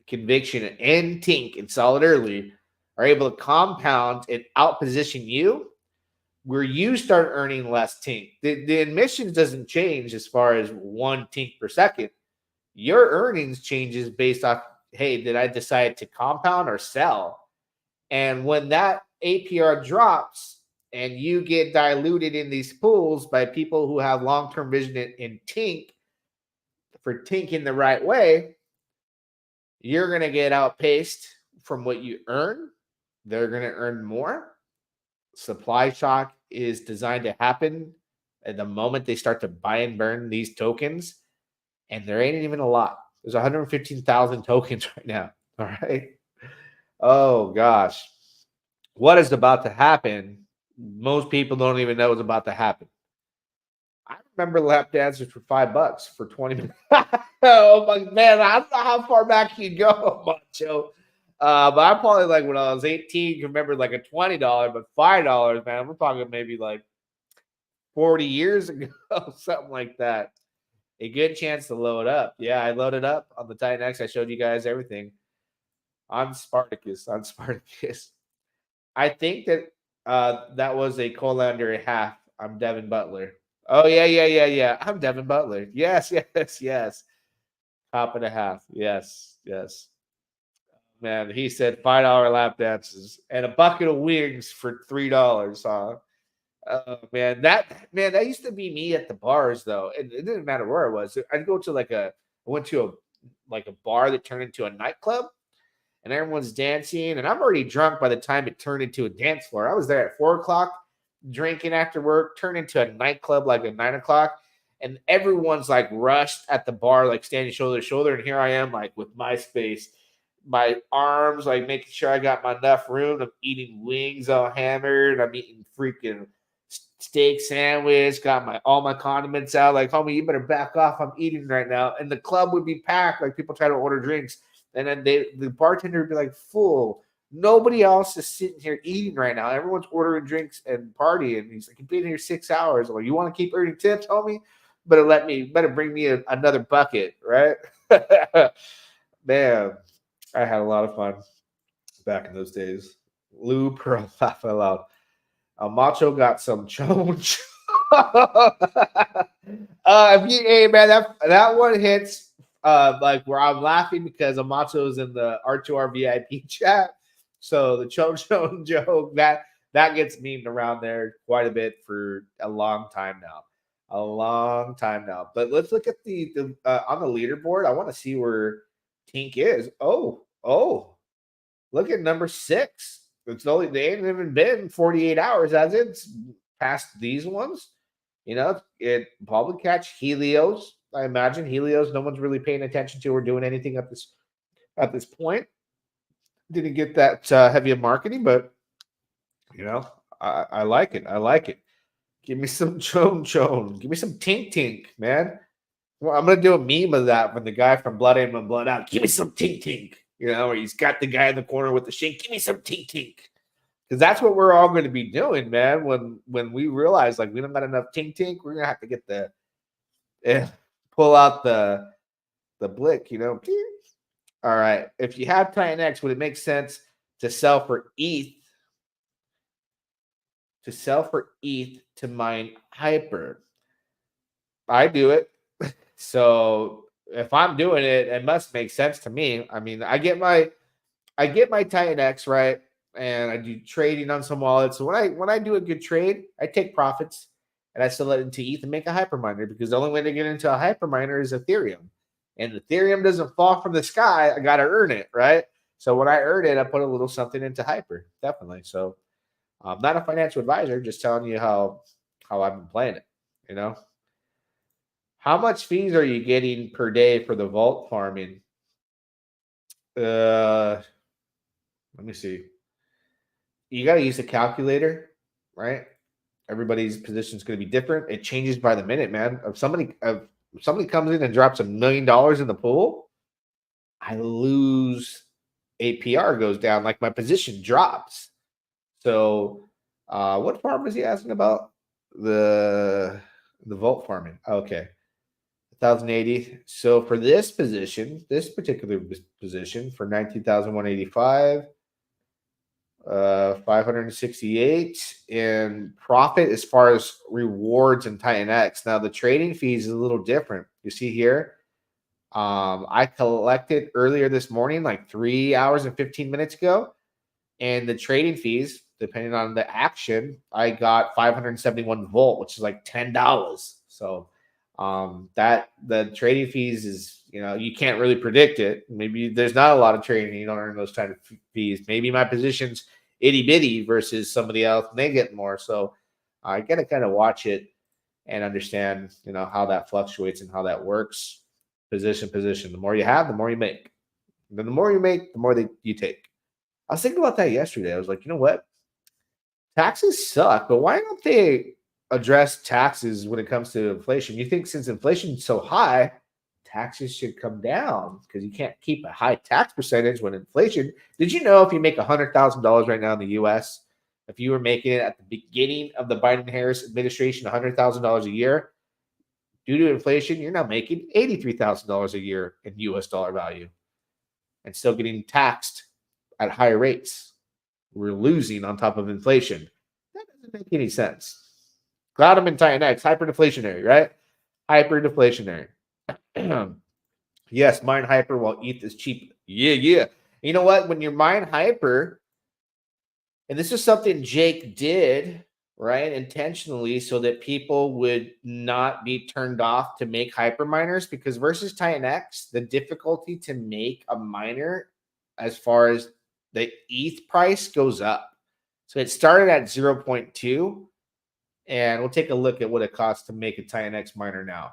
conviction, and tink and solid early are able to compound and outposition you, where you start earning less tink. The admissions doesn't change as far as 1 tink per second. Your earnings changes based off, hey, did I decide to compound or sell? And when that APR drops and you get diluted in these pools by people who have long-term vision in Tink, for Tink the right way, you're going to get outpaced from what you earn. They're going to earn more. Supply shock is designed to happen at the moment they start to buy and burn these tokens. And there ain't even a lot. There's 115,000 tokens right now. All right. Oh, gosh. What is about to happen? Most people don't even know what's about to happen. I remember lap dances for $5 for 20 minutes. Oh my man, I don't know how far back you go, Macho. But I probably like when I was 18, remember like a $20, but $5, man. We're talking maybe like 40 years ago, something like that. A good chance to load up. Yeah, I loaded up on the Titanx. I showed you guys everything on Spartacus. I think that that was a Colander a half. I'm Devin Butler. Oh, yeah. I'm Devin Butler. Yes. Top and a half. Yes. Man, he said $5 lap dances and a bucket of wings for $3, huh? That used to be me at the bars though. And it didn't matter where I was. I'd go to I went to a bar that turned into a nightclub and everyone's dancing. And I'm already drunk by the time it turned into a dance floor. I was there at 4:00, drinking after work, turned into a nightclub like at 9:00. And everyone's like rushed at the bar, like standing shoulder to shoulder. And here I am, like with my space, my arms, like making sure I got my enough room. I'm eating wings all hammered. I'm eating freaking steak sandwich, got all my condiments out. Like, homie, you better back off. I'm eating right now. And the club would be packed. Like people try to order drinks. And then the bartender would be like, full. Nobody else is sitting here eating right now. Everyone's ordering drinks and partying. He's like, you've been here 6 hours. Like, you want to keep earning tips, homie? Better bring me another bucket, right? Man, I had a lot of fun back in those days. Lou Pearl laugh out loud. Macho got some chonch. Hey man, that one hits like where I'm laughing because Amacho's in the R2R VIP chat. So the chonch joke that gets memed around there quite a bit for a long time now. But let's look at the on the leaderboard. I want to see where Tink is. Oh, look at number 6. They ain't even been 48 hours as it's past these ones. You know, it probably catch Helios. I imagine Helios. No one's really paying attention to or doing anything at this point. Didn't get that heavy of marketing, but you know, I like it. Give me some chon. Give me some tink, man. Well, I'm gonna do a meme of that from the guy from Blood In and Blood Out. Give me some tink. You know, where he's got the guy in the corner with the shake. Give me some tink. Because that's what we're all going to be doing, man. When we realize like we don't got enough tink, we're gonna have to get pull out the blick, you know. All right. If you have Titanx, would it make sense to sell for ETH? To mine hyper. I do it. So if I'm doing it, it must make sense to me. I mean, I get my Titanx, right? And I do trading on some wallets. So when I do a good trade, I take profits and I sell it into ETH and make a hyperminer because the only way to get into a hyperminer is Ethereum. And Ethereum doesn't fall from the sky. I got to earn it, right? So when I earn it, I put a little something into hyper, definitely. So I'm not a financial advisor, just telling you how I've been playing it, you know? How much fees are you getting per day for the vault farming? Let me see. You got to use a calculator, right? Everybody's position is going to be different. It changes by the minute, man. If somebody comes in and drops $1 million in the pool, I lose. APR goes down, like my position drops. So, what farm was he asking about? The vault farming. Okay. 1,080. So for this particular position for 19,185, 568 in profit as far as rewards and Titanx. Now the trading fees is a little different. You see here, I collected earlier this morning, like 3 hours and 15 minutes ago, And the trading fees, depending on the action, I got 571 volt, which is like $10. So that the trading fees is, you can't really predict it. Maybe there's not a lot of trading, you don't earn those kind of fees. Maybe my position's itty bitty versus somebody else and they get more. So I gotta kind of watch it and understand, how that fluctuates and how that works. Position. The more you have, the more you make. Then the more you make, the more that you take. I was thinking about that yesterday. I was like, you know what? Taxes suck, but why don't they address taxes when it comes to inflation? You think since inflation's so high, taxes should come down because you can't keep a high tax percentage when inflation. Did you know if you make $100,000 right now in the U.S., if you were making it at the beginning of the Biden-Harris administration, $100,000 a year, due to inflation, you're now making $83,000 a year in U.S. dollar value and still getting taxed at higher rates. We're losing on top of inflation. That doesn't make any sense. Glad I'm in Titanx. Hyperdeflationary, right? Hyperdeflationary. Yes, mine hyper while ETH is cheap. Yeah. You know what? When you're mine hyper, and this is something Jake did, right, intentionally, so that people would not be turned off to make hyper miners, because versus Titanx, the difficulty to make a miner as far as the ETH price goes up. So it started at 0.2, and we'll take a look at what it costs to make a Titanx miner now.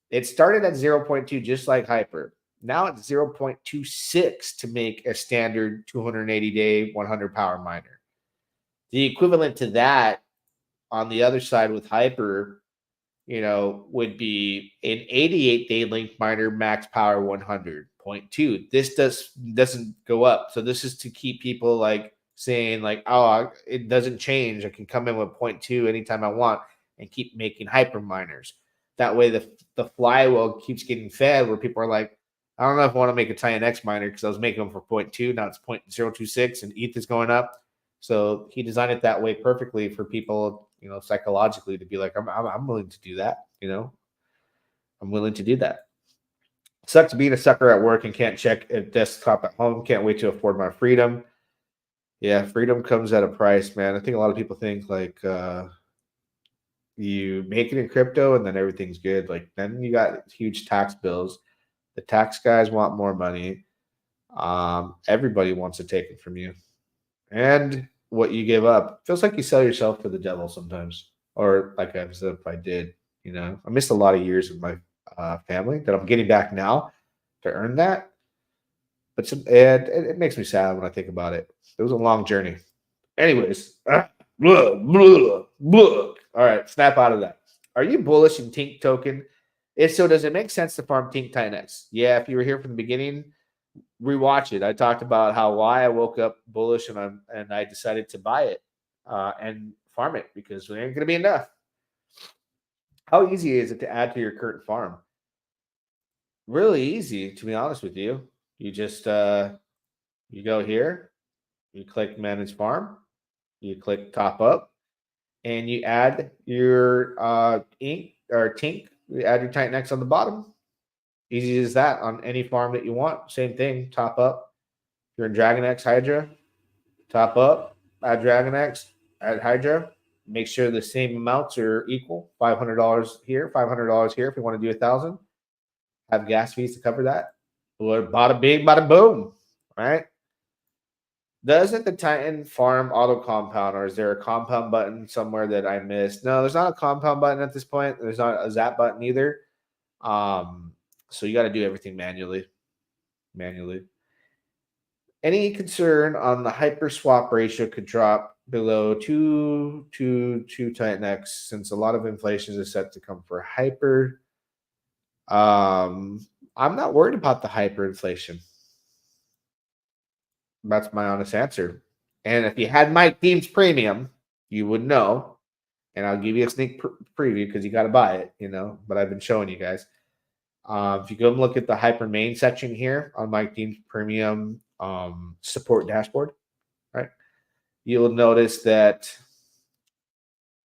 It started at 0.2, just like hyper. Now it's 0.26 to make a standard 280-day, 100 power miner. The equivalent to that on the other side with hyper, would be an 88-day link miner, max power 100.2. This doesn't go up. So this is to keep people like saying like, oh, it doesn't change. I can come in with 0.2 anytime I want and keep making hyper miners. That way the flywheel keeps getting fed where people are like, I don't know if I want to make a Titanx miner because I was making them for 0.2. Now it's 0.026 and ETH is going up. So he designed it that way perfectly for people, psychologically to be like, I'm willing to do that. I'm willing to do that. Sucks being a sucker at work and can't check a desktop at home. Can't wait to afford my freedom. Yeah, freedom comes at a price, man. I think a lot of people think like you make it in crypto and then everything's good. Like then you got huge tax bills. The tax guys want more money. Everybody wants to take it from you. And what you give up feels like you sell yourself to the devil sometimes, or like I said, if I did, I missed a lot of years with my family that I'm getting back now to earn that. But it makes me sad when I think about it. It was a long journey. Anyways, all right, snap out of that. Are you bullish in Tink token? If so, does it make sense to farm Tink Titanx? Yeah, if you were here from the beginning, rewatch it. I talked about why I woke up bullish and I decided to buy it and farm it because there ain't going to be enough. How easy is it to add to your current farm? Really easy, to be honest with you. You just you go here, you click manage farm, you click top up, and you add your ink or Tink. You add your Titanx on the bottom. Easy as that on any farm that you want. Same thing, top up. If you're in Dragon X Hydra, top up, add Dragon X, add Hydra. Make sure the same amounts are equal. $500 here, $500 here if you want to do 1,000. Have gas fees to cover that. Or bada bing, bada boom, right? Doesn't the Titan farm auto compound, or is there a compound button somewhere that I missed? No, there's not a compound button at this point. There's not a zap button either. So you got to do everything manually. Any concern on the hyper swap ratio could drop below 2 to 2 Titanx since a lot of inflation is set to come for hyper. I'm not worried about the hyperinflation. That's my honest answer. And if you had my team's premium, you would know. And I'll give you a sneak preview because you got to buy it, But I've been showing you guys. If you go and look at the hyper main section here on my team's premium support dashboard, right? You'll notice that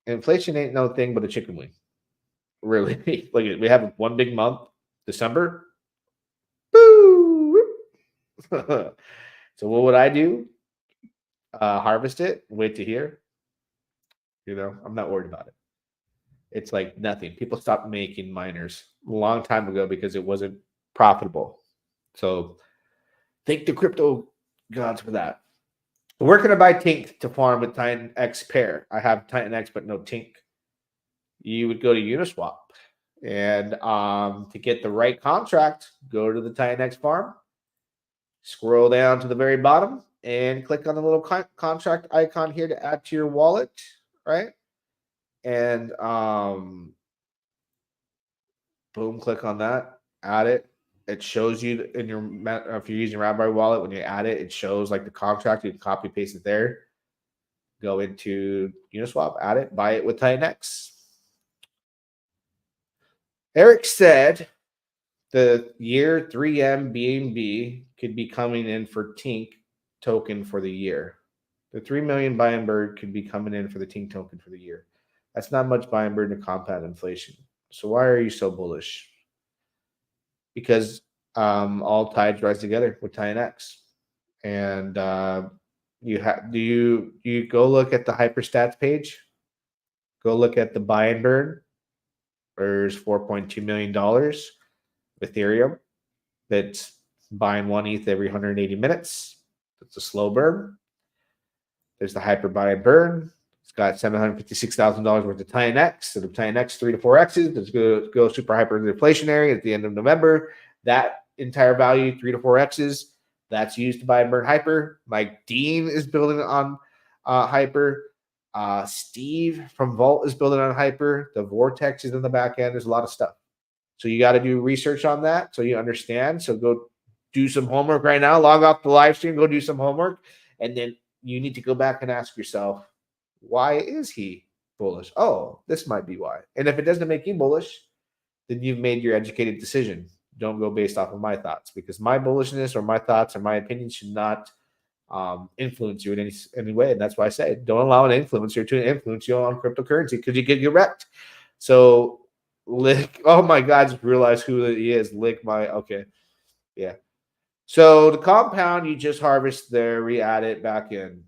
inflation ain't no thing but a chicken wing. Really, like we have one big month, December. Boo! So what would I do? harvest it, wait to hear. I'm not worried about it. It's like nothing. People stopped making miners a long time ago because it wasn't profitable. So thank the crypto gods for that. Where can I buy Tink to farm with Titanx pair? I have Titanx, but no Tink. You would go to Uniswap. And to get the right contract, go to the Titanx farm, scroll down to the very bottom, and click on the little contract icon here to add to your wallet, right? And boom, click on that, add it. It shows you in your, if you're using Rabbi wallet, when you add it, it shows like the contract. You can copy paste it there. Go into Uniswap, add it, buy it with Titanx. Eric said the year 3M BNB could be coming in for Tink token for the year. The 3 million buy and bird could be coming in for the Tink token for the year. That's not much buy and bird to compound inflation. So why are you so bullish? Because all tides rise together with Titanx. And you go look at the hyperstats page? Go look at the buy and burn. There's $4.2 million Ethereum that's buying 1 ETH every 180 minutes. That's a slow burn. There's the hyper buy and burn. It's got $756,000 worth of Titanx. So the Titanx 3 to 4x's. It's going to go super hyper inflationary at the end of November. That entire value, 3 to 4x's, that's used to buy and burn hyper. Mike Dean is building on hyper. Steve from Vault is building on hyper. The Vortex is in the back end. There's a lot of stuff. So you got to do research on that so you understand. So go do some homework right now. Log off the live stream. Go do some homework. And then you need to go back and ask yourself, why is he bullish? Oh, this might be why. And if it doesn't make you bullish, then you've made your educated decision. Don't go based off of my thoughts, because my bullishness or my thoughts or my opinions should not influence you in any way. And that's why I say don't allow an influencer to influence you on cryptocurrency, because you get wrecked. So Lick, oh my God, just realized who he is. Lick my, okay. Yeah. So the compound, you just harvest there, re-add it back in.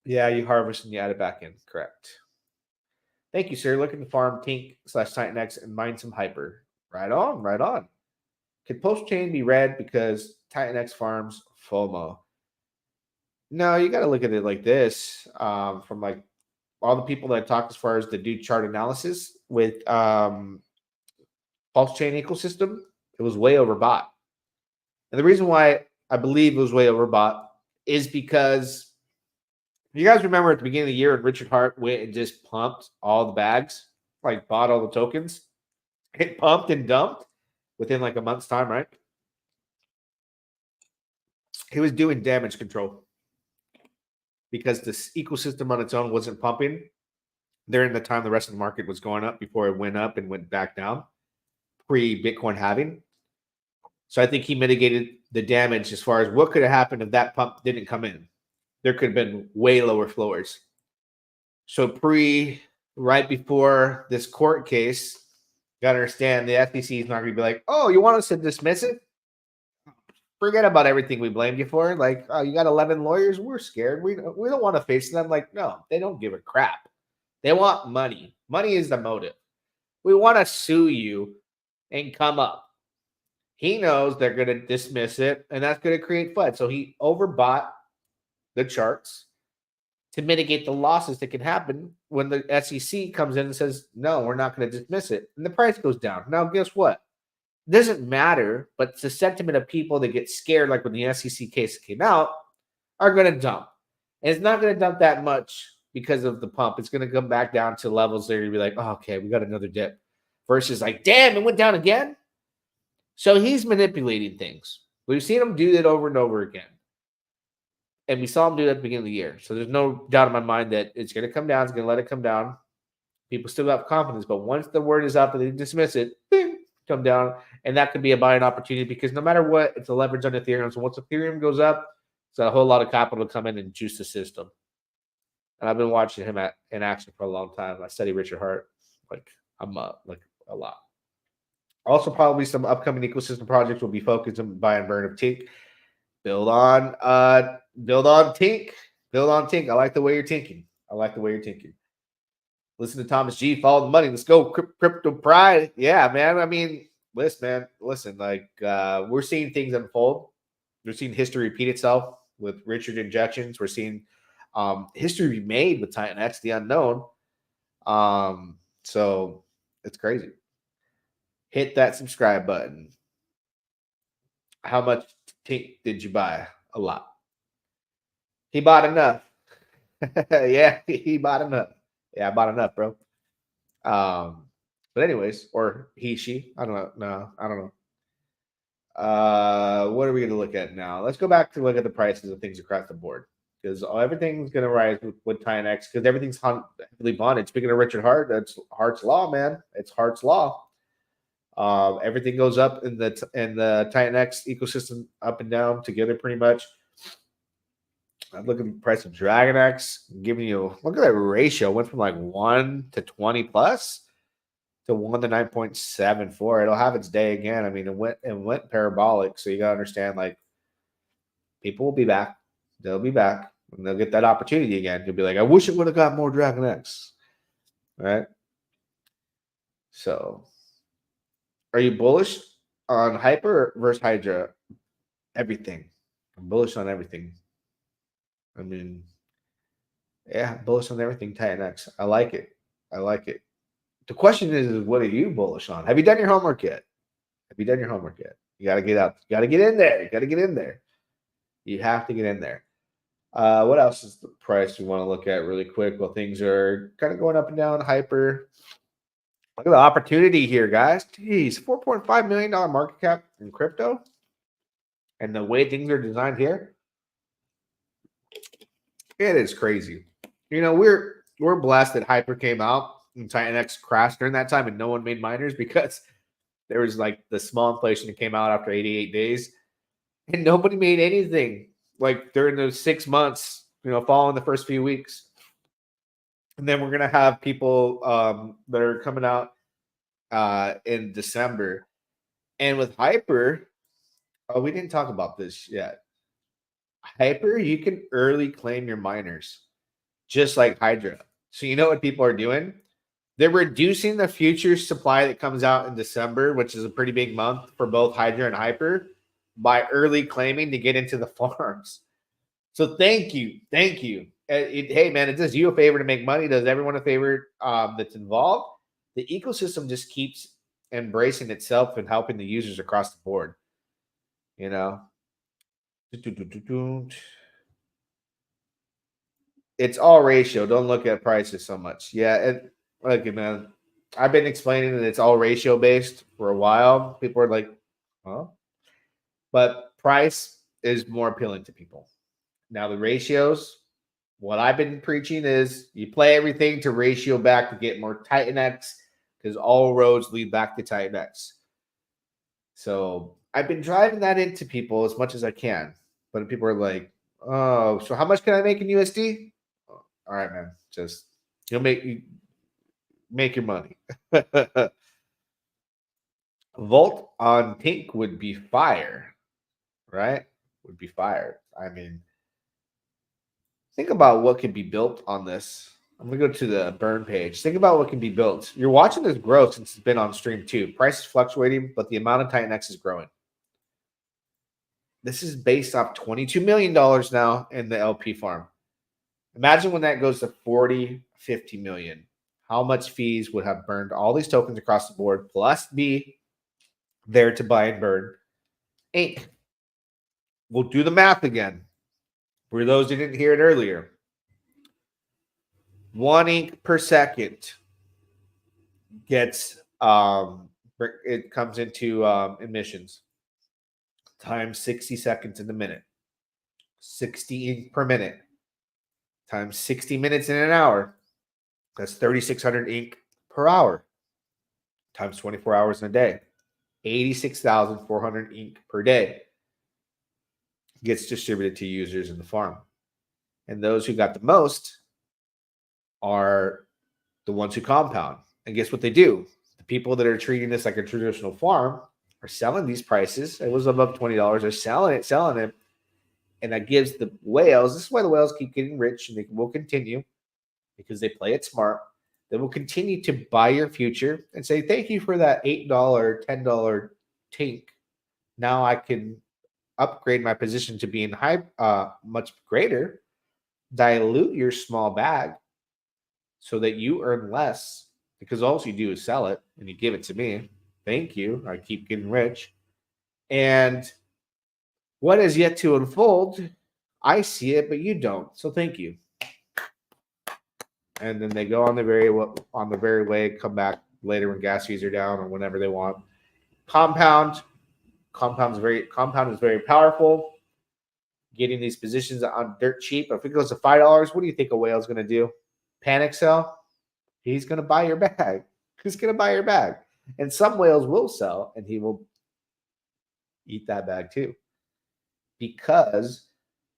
Yeah, you harvest and you add it back in. Correct. Thank you, sir. Looking to farm Tink/Titanx and mine some hyper. Right on, right on. Could post-chain be read because Titanx farms FOMO? No, you got to look at it like this. From like all the people that talked as far as the do chart analysis with pulse chain ecosystem, it was way overbought. And the reason why I believe it was way overbought is because you guys remember at the beginning of the year when Richard Hart went and just pumped all the bags, like bought all the tokens, it pumped and dumped within like a month's time, right? He was doing damage control because this ecosystem on its own wasn't pumping during the time the rest of the market was going up before it went up and went back down pre-Bitcoin halving. So I think he mitigated the damage as far as what could have happened if that pump didn't come in. There could have been way lower floors. So right before this court case, you got to understand the SEC is not going to be like, oh, you want us to dismiss it? Forget about everything we blamed you for. Like, oh, you got 11 lawyers. We're scared. We don't want to face them. Like, no, they don't give a crap. They want money. Money is the motive. We want to sue you and come up. He knows they're going to dismiss it, and that's going to create FUD. So he overbought the charts to mitigate the losses that can happen when the SEC comes in and says, no, we're not going to dismiss it. And the price goes down. Now, guess what? It doesn't matter, but it's the sentiment of people that get scared, like when the SEC case came out, are going to dump. And it's not going to dump that much because of the pump. It's going to come back down to levels that you're going to be like, oh, okay, we got another dip. Versus like, damn, it went down again. So he's manipulating things. We've seen him do that over and over again. And we saw him do that at the beginning of the year. So there's no doubt in my mind that it's going to come down. It's going to let it come down. People still have confidence. But once the word is out that they dismiss it, bing, come down. And that could be a buying opportunity because no matter what, it's a leverage on Ethereum. So once Ethereum goes up, it's got a whole lot of capital to come in and juice the system. And I've been watching him in action for a long time. I study Richard Hart. I'm like a lot. Also, probably some upcoming ecosystem projects will be focused on buy and burn of Tink. Build on Tink. Build on Tink. I like the way you're thinking. I like the way you're thinking. Listen to Thomas G. Follow the money. Let's go. Crypto pride. Yeah, man. I mean, listen, like we're seeing things unfold. We're seeing history repeat itself with Richard injections. We're seeing history be made with Titanx, the unknown. So it's crazy. Hit that subscribe button. How much Tink did you buy? A lot. He bought enough. Yeah, he bought enough. Yeah, I bought enough, bro. But anyways, or he, she, I don't know. No, I don't know. What are we going to look at now? Let's go back to look at the prices of things across the board because everything's going to rise with Titanx because everything's heavily bonded. Speaking of Richard Hart, that's Hart's law, man. It's Hart's law. Everything goes up in the Titanx ecosystem up and down together pretty much. I'm looking at the price of Dragon X, giving you look at that ratio. Went from like 1 to 20 plus to 1 to 9.74. It'll have its day again. I mean, it went parabolic. So you gotta understand, like, people will be back. They'll be back and they'll get that opportunity again. You'll be like, I wish it would have got more Dragon X. Right? So are you bullish on Hyper versus Hydra? Everything. I'm bullish on everything. I mean, yeah, bullish on everything. Titanx. I like it. I like it. The question is, what are you bullish on? Have you done your homework yet? Have you done your homework yet? You got to get out. You got to get in there. You got to get in there. You have to get in there. What else is the price we want to look at really quick? Well, things are kind of going up and down. Hyper. Look at the opportunity here, guys. Jeez, $4.5 million market cap in crypto. And the way things are designed here, it is crazy. You know, we're blessed that Hyper came out and Titanx crashed during that time and no one made miners because there was like the small inflation that came out after 88 days and nobody made anything like during those 6 months, you know, following the first few weeks. And then we're going to have people that are coming out in December. And with Hyper, we didn't talk about this yet. Hyper, you can early claim your miners, just like Hydra. So you know what people are doing? They're reducing the future supply that comes out in December, which is a pretty big month for both Hydra and Hyper, by early claiming to get into the farms. So thank you. Hey, man, it does you a favor to make money. It does everyone a favor that's involved. The ecosystem just keeps embracing itself and helping the users across the board. You know? It's all ratio. Don't look at prices so much. Yeah, look, man, I've been explaining that it's all ratio based for a while. People are like, huh? But price is more appealing to people. Now the ratios, what I've been preaching is you play everything to ratio back to get more Titanx because all roads lead back to Titanx. So I've been driving that into people as much as I can. But people are like, oh, so how much can I make in USD? All right, man. Just you'll make your money. Volt on Tink would be fire, right? Would be fire. I mean, think about what can be built on this. I'm gonna go to the burn page. Think about what can be built. You're watching this grow since it's been on stream too. Price is fluctuating, but the amount of Titanx is growing. This is based off $22 million now in the LP farm. Imagine when that goes to 40, 50 million. How much fees would have burned all these tokens across the board, plus be there to buy and burn ink. We'll do the math again. For those who didn't hear it earlier, 1 ink per second gets it comes into emissions times 60 seconds in a minute. 60 ink per minute times 60 minutes in an hour. That's 3,600 ink per hour times 24 hours in a day. 86,400 ink per day gets distributed to users in the farm. And those who got the most are the ones who compound. And guess what they do? The people that are treating this like a traditional farm are selling these prices. It was above $20. They're selling it And that gives the whales, this is why the whales keep getting rich, and they will continue because they play it smart. They will continue to buy your future and say, thank you for that $8, $10 tink. Now I can upgrade my position to being much greater, dilute your small bag so that you earn less, because all you do is sell it and you give it to me. Thank you. I keep getting rich. And what is yet to unfold, I see it, but you don't. So thank you. And then they go on the very way, come back later when gas fees are down or whenever they want. Compound is very powerful. Getting these positions on dirt cheap. If it goes to $5, what do you think a whale's going to do? Panic sell? He's going to buy your bag. He's going to buy your bag. And some whales will sell, and he will eat that bag too, because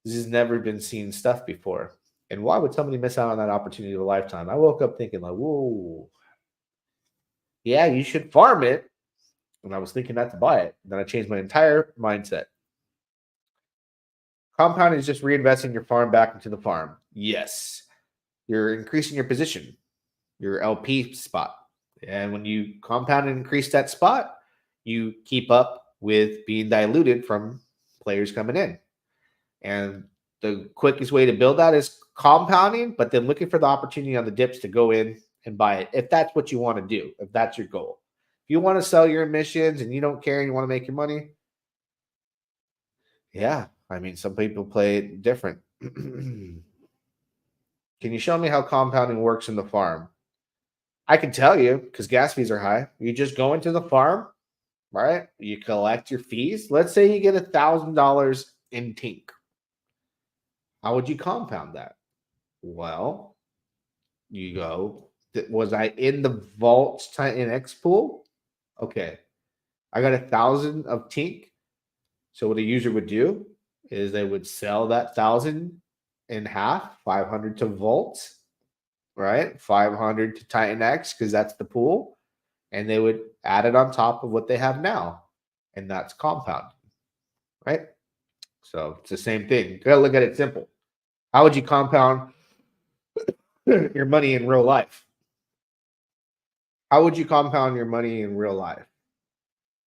this has never been seen stuff before. And why would somebody miss out on that opportunity of a lifetime? I woke up thinking like, whoa, yeah, you should farm it. And I was thinking not to buy it. Then I changed my entire mindset. Compounding is just reinvesting your farm back into the farm. Yes. You're increasing your position, your LP spot. And when you compound and increase that spot, you keep up with being diluted from players coming in. And the quickest way to build that is compounding, but then looking for the opportunity on the dips to go in and buy it, if that's what you want to do, if that's your goal. If you want to sell your emissions and you don't care and you want to make your money, yeah, I mean, some people play it different. Can you show me how compounding works in the farm? I can tell you, because gas fees are high. You just go into the farm, right? You collect your fees. Let's say you get $1,000 in tink. How would you compound that? Well, you go, was I in the vault Titanx pool? Okay. I got 1,000 of tink. So what a user would do is they would sell that 1,000 in half, 500 to vault, right? 500 to Titanx, because that's the pool. And they would add it on top of what they have now. And that's compounding, right? So it's the same thing. You gotta look at it simple. How would you compound your money in real life? How would you compound your money in real life?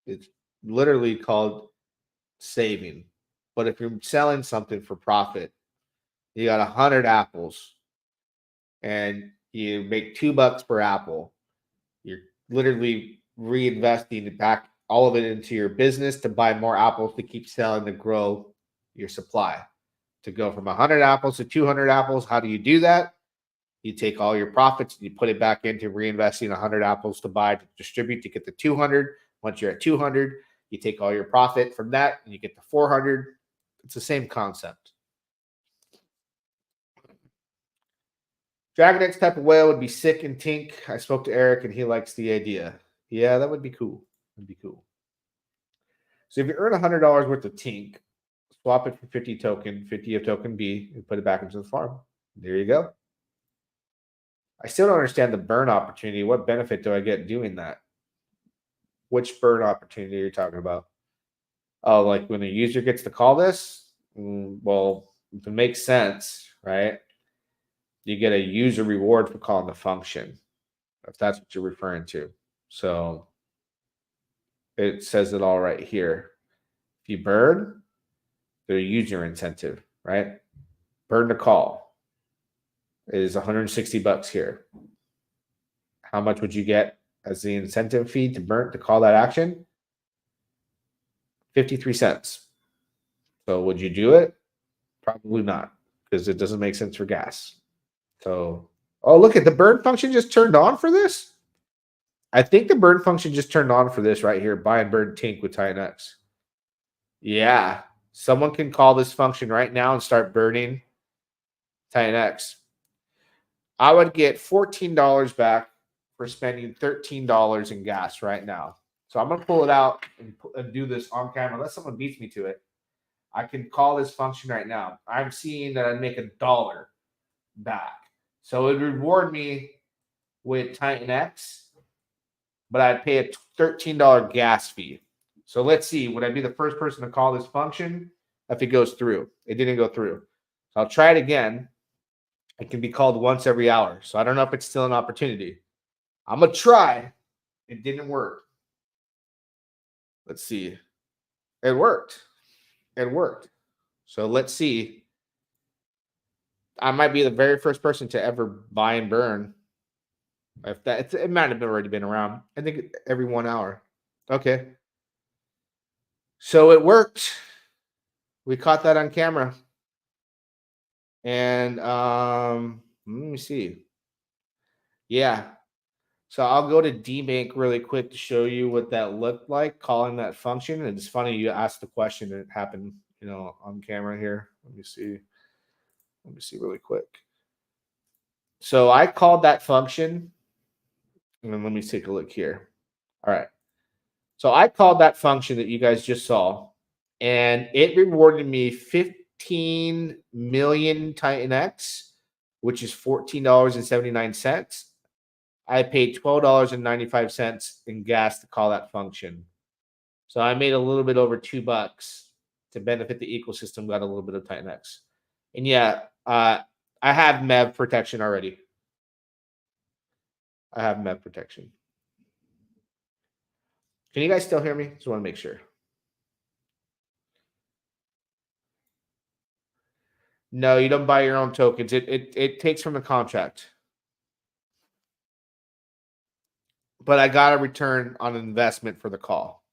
It's literally called saving. But if you're selling something for profit, you got 100 apples and you make $2 per apple. You're literally reinvesting back all of it into your business to buy more apples to keep selling, to grow your supply. To go from 100 apples to 200 apples, how do you do that? You take all your profits and you put it back into reinvesting 100 apples to buy, to distribute, to get the 200. Once you're at 200, you take all your profit from that and you get the 400. It's the same concept. Dragon X type of whale would be sick and tink. I spoke to Eric and he likes the idea. Yeah, that would be cool. That'd be cool. So if you earn $100 worth of tink, swap it for 50 token, 50 of token B, and put it back into the farm. There you go. I still don't understand the burn opportunity. What benefit do I get doing that? Which burn opportunity are you talking about? Oh, like when a user gets to call this? Well, if it makes sense, right? You get a user reward for calling the function, if that's what you're referring to. So it says it all right here. If you burn, there's a user incentive, right? Burn to call is $160 here. How much would you get as the incentive fee to burn to call that action? 53 cents. So would you do it? Probably not, because it doesn't make sense for gas. So, oh, look at the burn function just turned on for this. I think the burn function just turned on for this right here. Buy and burn tink with Titanx. Yeah, someone can call this function right now and start burning Titanx. I would get $14 back for spending $13 in gas right now. So I'm going to pull it out and do this on camera. Unless someone beats me to it, I can call this function right now. I'm seeing that I make $1 back. So it would reward me with Titanx, but I'd pay a $13 gas fee. So let's see. Would I be the first person to call this function? if it goes through. It didn't go through. So I'll try it again. It can be called once every hour. So I don't know if it's still an opportunity. I'm going to try. It didn't work. Let's see. It worked. It worked. So let's see. I might be the very first person to ever buy and burn. If that, it might have already been around. I think every 1 hour. Okay. So it worked. We caught that on camera. And let me see. Yeah. So I'll go to debank really quick to show you what that looked like, calling that function. And it's funny you asked the question and it happened, on camera here. Let me see. Let me see really quick. So I called that function. And then let me take a look here. All right. So I called that function that you guys just saw, and it rewarded me 15 million Titanx, which is $14.79. I paid $12.95 in gas to call that function. So I made a little bit over $2 to benefit the ecosystem, got a little bit of Titanx. And yeah, I have MEV protection already. I have MEV protection. Can you guys still hear me? Just want to make sure. No, you don't buy your own tokens. It takes from the contract. But I got a return on investment for the call.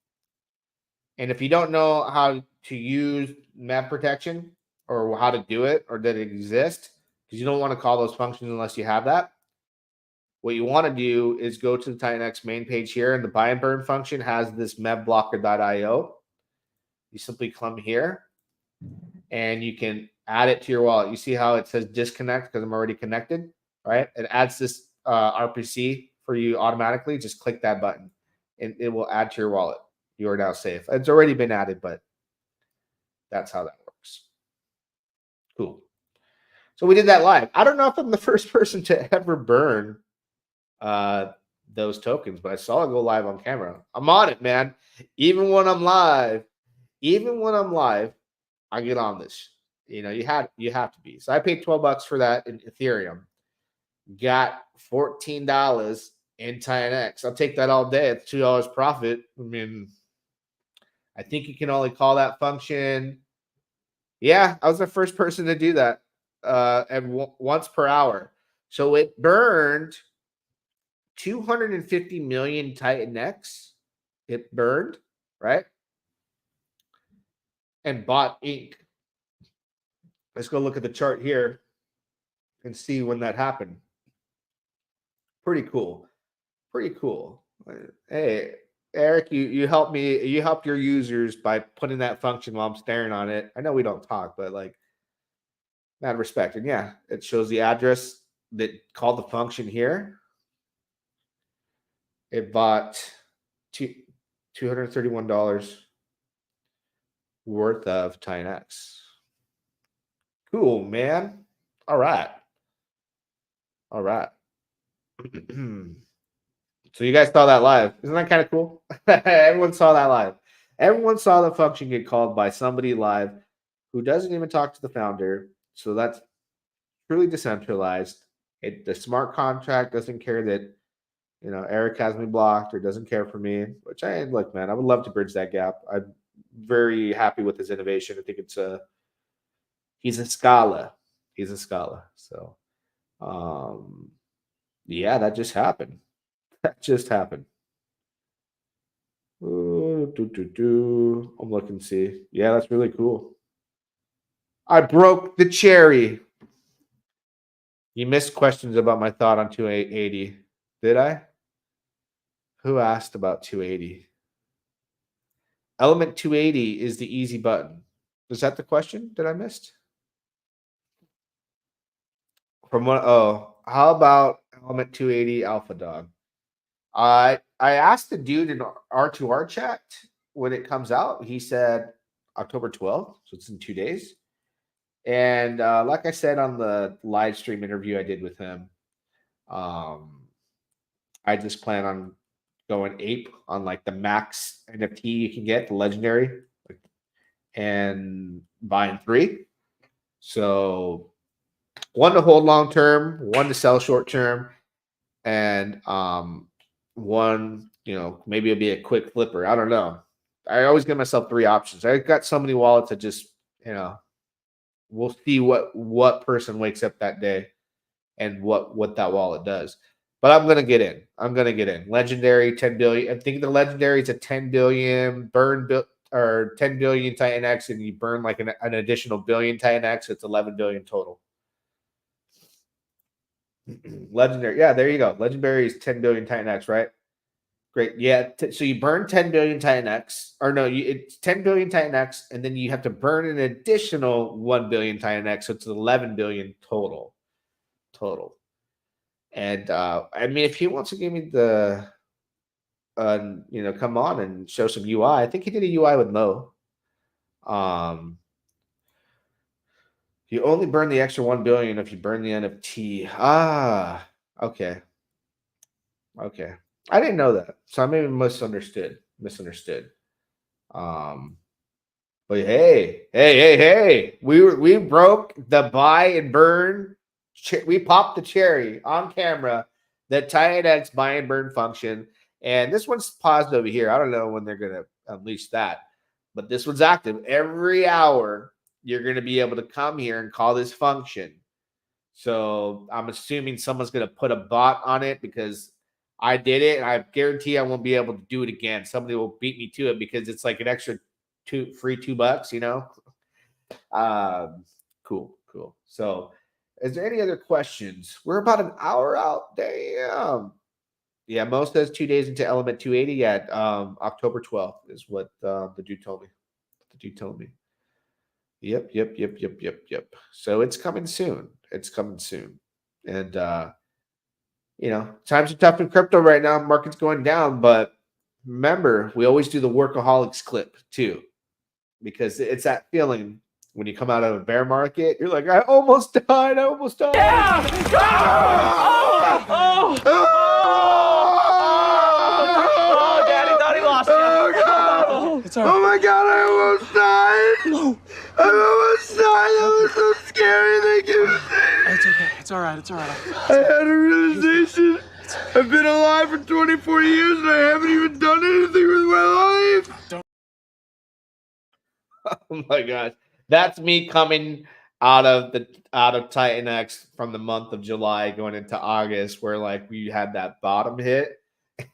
And if you don't know how to use map protection or how to do it or that it exists, because you don't want to call those functions unless you have that, what you want to do is go to the Titanx main page here, and the buy and burn function has this mevblocker.io. You simply come here and you can add it to your wallet. You see how it says disconnect because I'm already connected, right? It adds this RPC for you automatically. Just click that button and it will add to your wallet. You are now safe. It's already been added, but that's how that works. Cool. So we did that live. I don't know if I'm the first person to ever burn those tokens, but I saw it go live on camera. I'm on it, man. Even when I'm live, I get on this. You have to be. So I paid $12 for that in Ethereum. Got $14 in Titanx. I'll take that all day. It's $2 profit. I mean, I think you can only call that function. Yeah, I was the first person to do that once per hour. So it burned 250 million Titanx. It burned, right? And bought ink. Let's go look at the chart here and see when that happened. Pretty cool. Pretty cool. Hey, Eric, you helped me. You helped your users by putting that function while I'm staring on it. I know we don't talk, but like, mad respect. And yeah, it shows the address that called the function here. It bought $231 worth of Titanx. Cool, man. All right. All right. So you guys saw that live. Isn't that kind of cool? Everyone saw that live. Everyone saw the function get called by somebody live who doesn't even talk to the founder. So that's truly decentralized. The smart contract doesn't care that Eric has me blocked or doesn't care for me, which look, man, I would love to bridge that gap. I'm very happy with his innovation. I think he's a scholar. He's a scholar. So yeah, that just happened. That just happened. I'm looking to see. Yeah, that's really cool. I broke the cherry. You missed questions about my thought on 280. Did I? Who asked about 280? Element 280 is the easy button. Is that the question that I missed? How about Element 280 Alpha Dog? I asked the dude in R2R chat when it comes out. He said October 12th, so it's in 2 days. And like I said on the live stream interview I did with him, I just plan on going ape on like the max NFT you can get, the legendary. Like and buying 3. So 1 to hold long term, 1 to sell short term, and 1, maybe it'll be a quick flipper. I don't know. I always give myself 3 options. I got so many wallets that just, we'll see what person wakes up that day and what that wallet does. But I'm gonna get in. Legendary 10 billion. I think the legendary is a 10 billion burn or 10 billion Titanx, and you burn like an additional billion Titanx. It's 11 billion total. Legendary, yeah, there you go. Legendary is 10 billion Titanx, right? Great, yeah. So you burn 10 billion Titanx, or no, it's 10 billion Titanx, and then you have to burn an additional 1 billion Titanx, so it's 11 billion total. And I mean, if he wants to give me the, come on and show some UI. I think he did a UI with Mo. You only burn the extra 1 billion if you burn the NFT. Okay. I didn't know that, so I maybe misunderstood. But hey, we broke the buy and burn. We popped the cherry on camera, the Titanx buy and burn function, and this one's paused over here. I don't know when they're gonna unleash that, but this one's active every hour. You're gonna be able to come here and call this function. So I'm assuming someone's gonna put a bot on it because I did it, and I guarantee I won't be able to do it again. Somebody will beat me to it because it's like an extra free $2, Cool. So is there any other questions? We're about an hour out. Damn. Yeah, Mo says 2 days into Element 280. Yeah, October 12th is what the dude told me. Yep. So it's coming soon. And times are tough in crypto right now. Market's going down, but remember, we always do the workaholics clip too, because it's that feeling when you come out of a bear market, you're like, I almost died. Yeah! Oh, Daddy thought he lost you. Oh, God. It's all right. Oh, my God, I almost died. That was so scary. Thank you. It's okay. It's all right. I had a realization. I've been alive for 24 years and I haven't even done anything with my life. Oh my gosh. That's me coming out of Titanx from the month of July going into August, where like we had that bottom hit,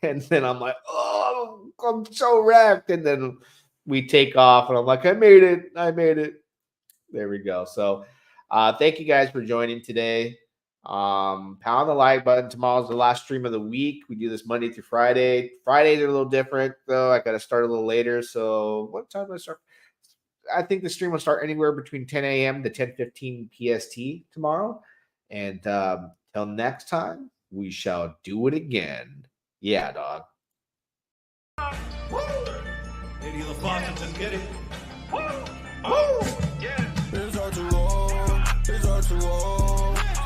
and then I'm like, oh, I'm so wrecked, and then we take off, and I'm like, I made it. There we go. So thank you guys for joining today. Pound the like button. Tomorrow's the last stream of the week. We do this Monday through Friday. Fridays are a little different though. I got to start a little later. So what time do I start? I think the stream will start anywhere between 10 a.m. to 10:15 PST tomorrow. And till next time, we shall do it again. Yeah, dog. Lady LaFontaine, just get it. Yeah. It's hard to walk.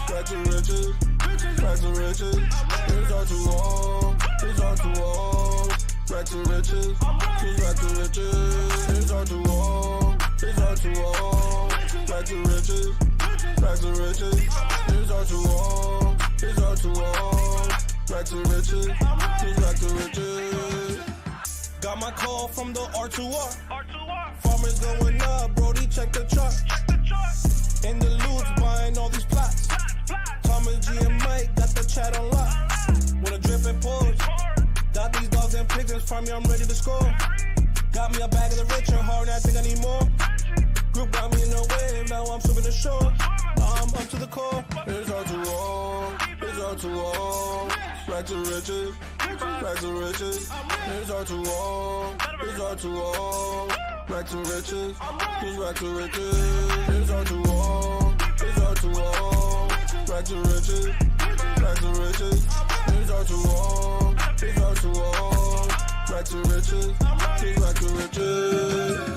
Back to riches. It's hard to walk. Back to riches. It's hard to walk. Back to riches. It's hard to walk. Back to riches. Got my call from the R2R. Farmers going up, Brody, check the chart. In the loot, buying all these plots. Thomas G and Mike got the chat on lock. With a drip and pause. Got these dogs and pigeons, farm me, I'm ready to score. Got me a bag of the rich and hard, I think I need more. Group got me in the wave, now I'm swimming the shore. I'm up to the core. It's hard to walk. Back to riches. It's hard to walk. Back to riches. It's hard to walk. Back to riches. It's hard to walk. Back to riches.